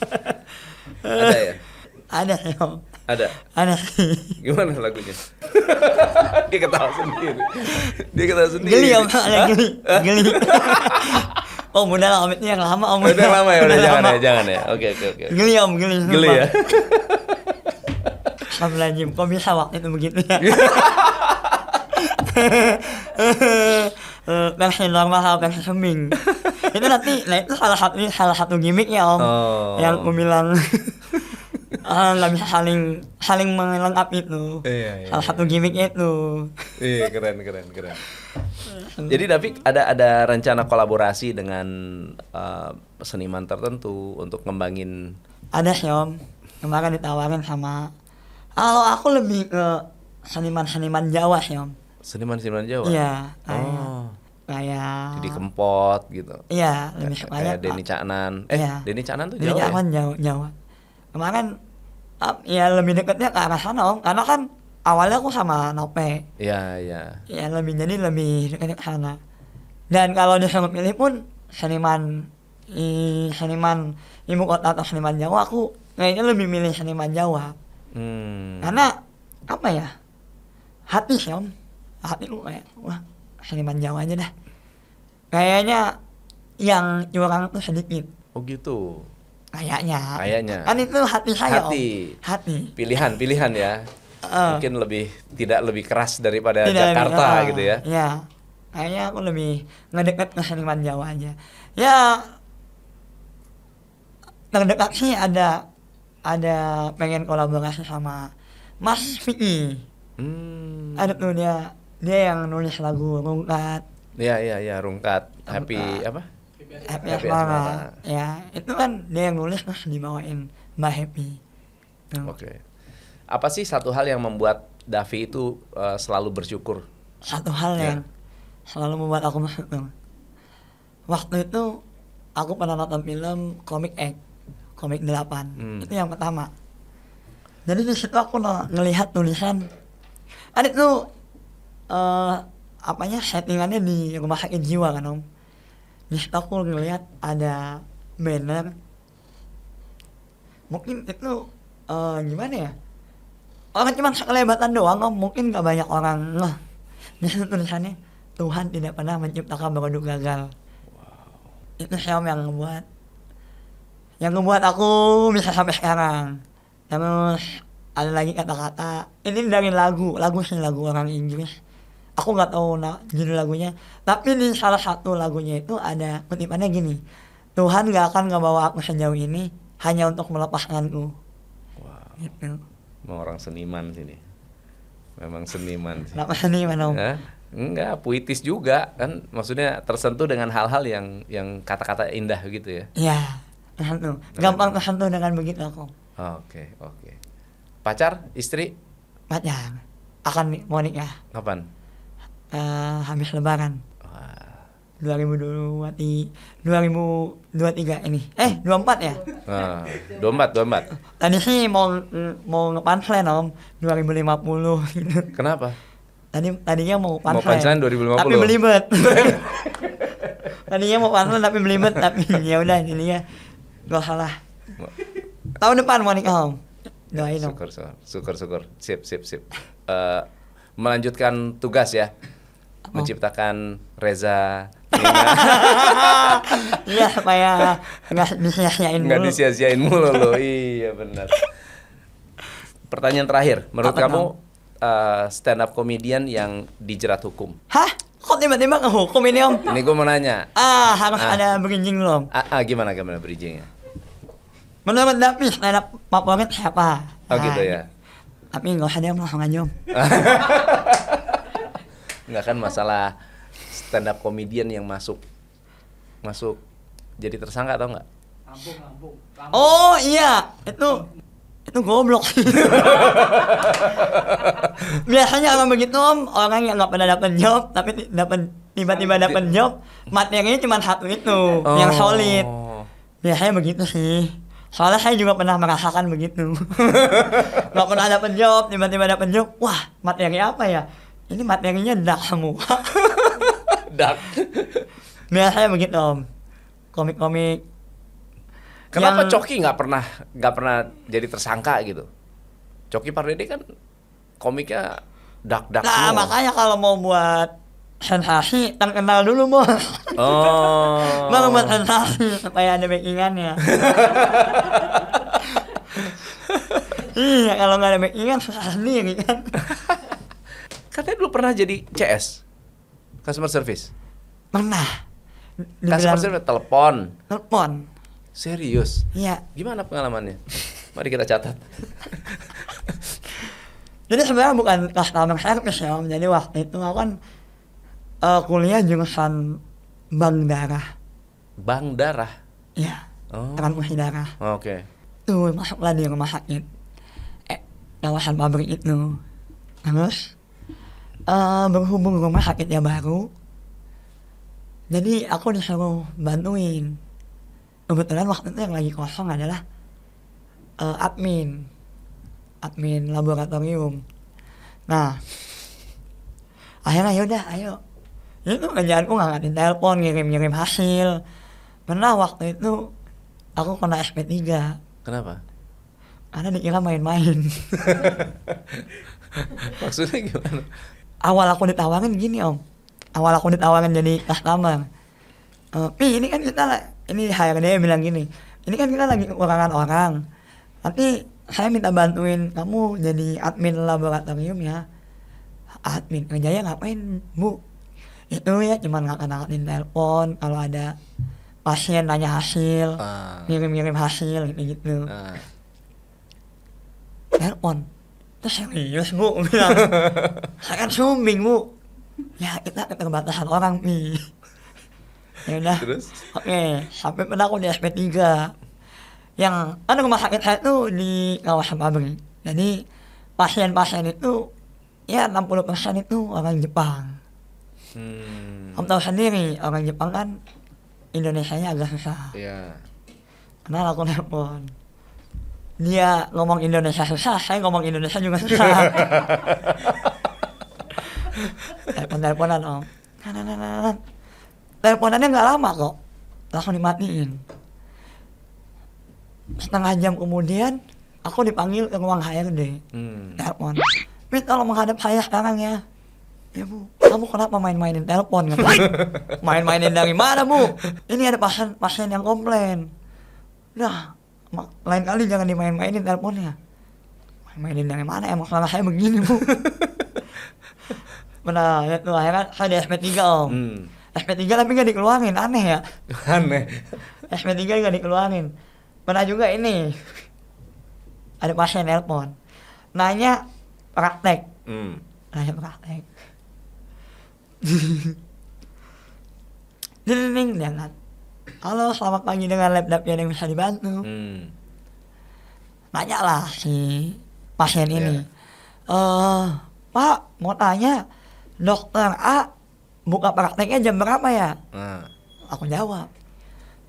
Ada ya? Ada ya. Ada sih. Gimana lagunya? Dia ketawa sendiri. Geli Om, geli. Oh udah lah Om, itu yang lama Om. Udah lama ya, jangan ya. Oke. Geli Om, Geli ya. Astagfirullahaladzim, kok bisa waktu itu begitu ya? Versi normal sama versi sumbing. Itu nanti, itu salah satu gimmick ya Om. Yang aku bilang nggak bisa saling melengkapi itu. Salah satu gimmicknya itu. Iya, keren. Jadi Davi ada rencana kolaborasi dengan seniman tertentu untuk ngembangin? Ada sih Om. Kemarin ditawarin sama, kalau aku lebih ke seniman Jawa sih Om. Seniman Jawa? Iya. Kayak Didi Kempot gitu. Iya, lebih kayak Denny Caknan. Denny Caknan tuh Jawa. Denny Caknan Jawa. Kemarin ya lebih dekatnya ke arah sana Om, karena kan awalnya aku sama Nope. Iya. Ya lebih dekatnya ke sana. Dan kalau disuruh pilih pun seniman ibu kota atau seniman Jawa, aku kayaknya lebih milih seniman Jawa. Karena apa ya? Hati sih Om. Hati lu kayak wah seniman Jawa aja dah. Kayaknya yang curang tuh sedikit. Oh gitu. Kayaknya. Kan itu hati saya Om. Hati. Pilihan ya. Mungkin tidak lebih keras daripada Jakarta gitu ya. Ya. Kayaknya aku lebih ngedeket ke seniman Jawa aja. Ya terdekat sih ada pengen kolaborasi sama Mas Vicky. Ada tuh dia yang nulis lagu Rungkat. Iya, Rungkat. Happy Asmara. Ya, itu kan dia yang nulis terus dibawain Mbak Happy. Oke. Apa sih satu hal yang membuat Davi itu selalu bersyukur? Satu hal yang selalu membuat aku bersyukur. Waktu itu aku pernah nonton film Komik 8. Itu yang pertama. Jadi di situ aku ngelihat tulisan, ada tuh settingannya di rumah sakit jiwa kan Om. Di situ aku ngelihat ada banner, mungkin itu gimana ya, orang cuma sekelebatan doang Om, mungkin gak banyak orang ngeh. Di situ tulisannya, Tuhan tidak pernah menciptakan produk gagal. Itu sih Om yang ngebuat aku bisa sampai sekarang. Terus ada lagi kata-kata, ini dari lagu orang Inggris. Aku nggak tahu judul lagunya, tapi di salah satu lagunya itu ada kutipannya gini, Tuhan gak akan ngebawa aku sejauh ini hanya untuk melepaskanku. Wow. Gitu. Mau orang seniman sini. Memang seniman sih. Kenapa seniman om? Hah? Enggak, puitis juga kan, maksudnya tersentuh dengan hal-hal yang kata-kata indah gitu ya. Iya, tersentuh. Gampang tersentuh dengan begitu aku. Oke. Pacar, istri, Pacar akan mau nikah kapan? habis lebaran Wah, 2023 ini. 24 ya? nah, 24. Tadi sih mau ngepanflen om 2050 gitu. Kenapa? Tadinya mau Mau panflen. punchline 2050. Tapi belibet. Tadinya mau panflen tapi belibet, tapi ya udah jadinya gak salah. Tahun depan mau nikah om. Doain om. Syukur. Sip. Melanjutkan tugas ya. Menciptakan Reza, Nina. Iya supaya nggak disia-siain Nggak dulu. disia-siain mulu lo. Iya benar. Pertanyaan terakhir, menurut Apa, kamu stand up comedian yang dijerat hukum? Hah? Kok tiba-tiba ngehukum ini om? Ini gue mau nanya. Harus ada bridging dulu om. Gimana bridgingnya? Menurut Davi stand up favorit siapa? Oh gitu ya. Tapi nggak usah dia langsung aja om. Nggak kan masalah stand up comedian yang masuk jadi tersangka atau nggak? Oh iya, itu goblok. Biasanya orang begitu om, orang yang nggak pernah dapat job tapi tiba-tiba dapat job, materinya cuma satu itu yang solid. Biasanya begitu sih. Soalnya saya juga pernah merasakan begitu. Nggak pernah dapat job, tiba-tiba dapat job. Wah, materi apa ya? Ini materinya dark semua. Dark. Biasanya begitu om. Komik-komik. Kenapa yang- Coki nggak pernah jadi tersangka gitu? Coki Pardede kan komiknya dark Nah semua. makanya kalau mau buat sensasi, terkenal dulu bos. Oh. Baru buat sensasi supaya ada backingannya. Iya kalau nggak ada backingan susah sendiri kan. Katanya dulu pernah jadi CS, customer service. Pernah. Customer service telepon. Telepon. Serius? Iya. Gimana pengalamannya? Mari kita catat. Jadi sebenarnya bukan customer service ya om. Jadi waktu itu aku kan kuliah jurusan bank darah. Bank darah. Iya. Oh. Transfusi darah. Oke. Tuh masuklah di rumah sakit. Kawasan pabrik itu. Terus berhubung rumah sakitnya baru, jadi aku disuruh bantuin. Kebetulan waktu itu yang lagi kosong adalah admin laboratorium. Nah, akhirnya yaudah ayo. Itu kerjaanku ngangkatin telepon, ngirim hasil. Pernah waktu itu aku kena SP3 Kenapa? karena dikira main-main. Maksudnya gimana? Awal aku ditawarin gini om. Awal aku ditawarin jadi customer. Ini kan ini HRD bilang gini. Ini kan kita lagi kekurangan orang. Tapi saya minta bantuin kamu jadi admin laboratorium ya. Admin kerjanya ngapain bu? Itu ya cuman ngangkatin telepon kalau ada pasien nanya hasil, ngirim hasil gitu. Telepon. Terus serius bu, bilang, saya kan sumbing bu. Ya kita keterbatasan orang nih. Ya udah. Terus? Oke, sampai pernah aku di SP3. Yang kan rumah sakit saya tuh di kawasan pabrik. Jadi pasien-pasien itu ya 60% itu orang Jepang. Om tahu sendiri orang Jepang kan Indonesianya agak susah. Iya. Kenal aku telepon. Dia ngomong Indonesia susah, saya ngomong Indonesia juga susah. Teleponan om. Teleponannya nggak lama kok, langsung dimatiin. Setengah jam kemudian, aku dipanggil ke ruang HRD. Telepon. Mit, tolong menghadap saya sekarang ya. Ya bu, kamu kenapa main-mainin telepon? Main-mainin dari mana bu? Ini ada pasien yang komplain. Nah, lain kali jangan dimain-mainin teleponnya. Main-mainin dari mana? Emang salah saya begini bu. Benar, itu akhirnya saya di SP3 om. SP3 tapi gak dikeluarin, aneh ya. Aneh. SP3 gak dikeluarin. Pernah juga ini, ada pasien telepon, nanya praktek. Saya praktek. Ding jangan. Halo, selamat pagi dengan laptopnya yang bisa dibantu. Nanya lah si pasien ini. Pak, mau tanya, dokter A buka prakteknya jam berapa ya? Aku jawab,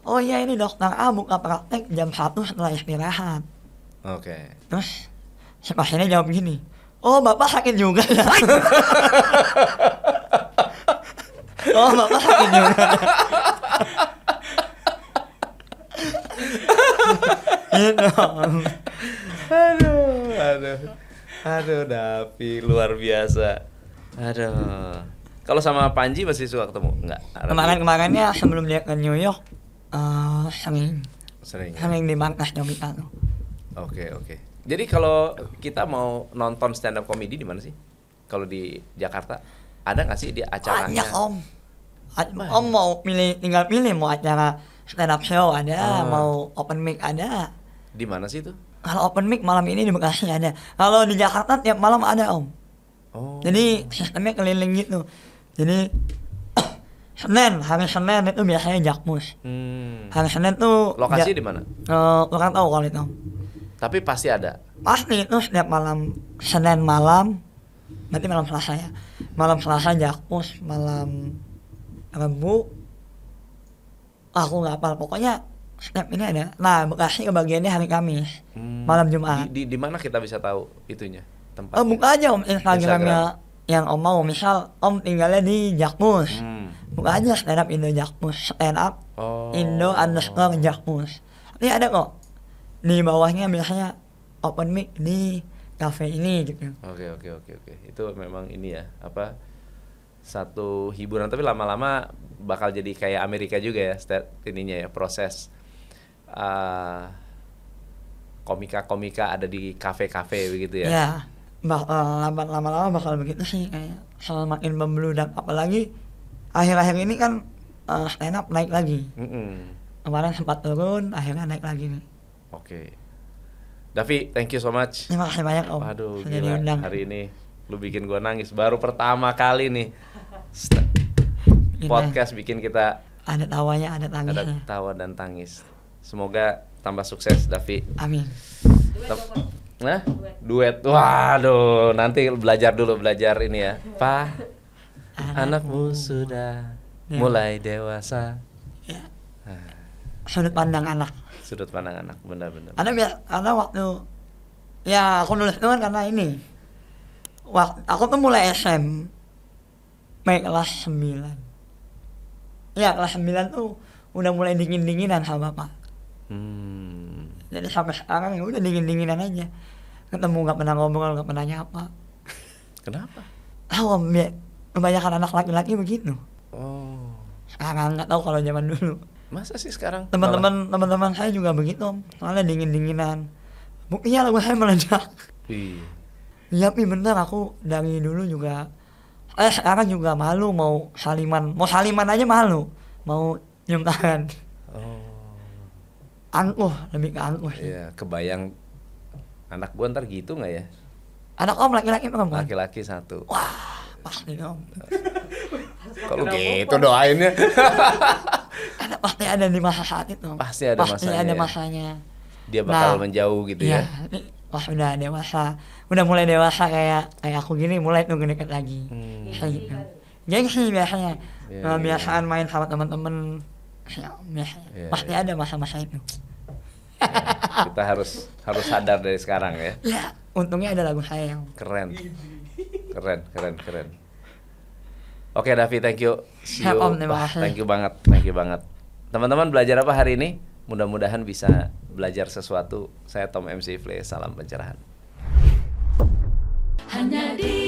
oh iya ini dokter A buka praktek jam 1 setelah istirahat. Oke. Terus si pasiennya jawab gini, oh bapak sakit juga ya? Oh bapak sakit juga. Gitu. Aduh, Davi luar biasa. Aduh. Kalau sama Panji masih suka ketemu? Enggak. Kemarin-kemarinnya sebelum dia ke New York, sering Sering. di markas Jomita tuh. Oke. Jadi kalau kita mau nonton stand up comedy di mana sih? Kalau di Jakarta ada nggak sih dia acaranya? Banyak om. Om mau tinggal pilih mau acara stand up show ada, mau open mic ada. Di mana sih itu? Kalau open mic malam ini di Bekasi ada. Kalau di Jakarta tiap malam ada om. Oh. Jadi sistemnya keliling gitu. Jadi hari Senin itu biasanya Jakmus. Hari Senin tuh Lokasi di mana? Kurang tahu kalau itu. Tapi pasti ada. Pasti itu setiap malam Senin malam, berarti malam Selasa ya. Malam Selasa Jakmus, malam Rabu. Aku nggak hafal. Pokoknya setiap ini ada. Nah, Bekasi kebagiannya hari Kamis, malam Jumat. Di mana kita bisa tahu itunya? Tempatnya? Buka aja om Instagramnya yang om mau. Misal om tinggalnya di Jakmus, buka aja stand up Indo Jakmus, stand up Indo _ Jakmus. Ini ada kok. Di bawahnya biasanya open mic di cafe ini gitu. Oke. Itu memang ini ya, satu hiburan, tapi lama-lama bakal jadi kayak Amerika juga ya, ininya ya, proses komika-komika ada di kafe-kafe begitu ya. Ya, lama-lama bakal begitu sih, kayak semakin membludak. Apalagi akhir-akhir ini kan stand up naik lagi. Kemarin sempat turun, akhirnya naik lagi nih. Oke. Davi, thank you so much. Terima kasih banyak om. Aduh, sudah gila. diundang. Hari ini lu bikin gua nangis. Baru pertama kali nih Gimana? podcast bikin kita Ada tawanya, ada ada tangisnya. tawa dan tangis. Semoga tambah sukses, Davi. Amin. Duet. Waduh, nanti belajar ini ya. Pak, anakmu sudah mulai dewasa. Ya. Sudut pandang anak. Sudut pandang anak, benar-benar. Ada waktu ya aku nulis itu kan karena ini. Aku tuh mulai SMP kelas 9. Ya kelas 9 tuh udah mulai dingin-dinginan sama bapak. Jadi sampai sekarang ya udah dingin-dinginan aja. Ketemu gak pernah ngobrol, gak pernah nyapa. Kenapa? Tahu kebanyakan anak laki-laki begitu. Oh. Sekarang nggak tahu kalau zaman dulu. Masa sih sekarang? Teman-teman saya juga begitu om. Soalnya dingin-dinginan. Buktinya lagu saya meledak. Iya bener, aku dari dulu juga sekarang juga malu mau saliman aja malu, mau nyium tangan. Angkuh, lebih ke angkuh sih. Iya, kebayang anak gua ntar gitu nggak ya? Anak om laki-laki perempuan? Laki-laki satu. Wah, pasti om. Kalau gitu doainnya. Pasti ada di masa saat itu. Pasti ada masanya. Dia bakal menjauh gitu ya. Wah udah dewasa, udah mulai dewasa kayak aku gini, mulai tuh deket lagi. Kayak gitu. Gengsi biasanya. Biasaan main sama teman-teman. Pasti ada masa-masa itu. Kita harus sadar dari sekarang ya. Ya, untungnya ada lagu saya. Keren. Oke Davi, thank you. See you. Thank you banget. Teman-teman belajar apa hari ini? Mudah-mudahan bisa belajar sesuatu. Saya Tom MC Ifle, salam pencerahan. Hanya di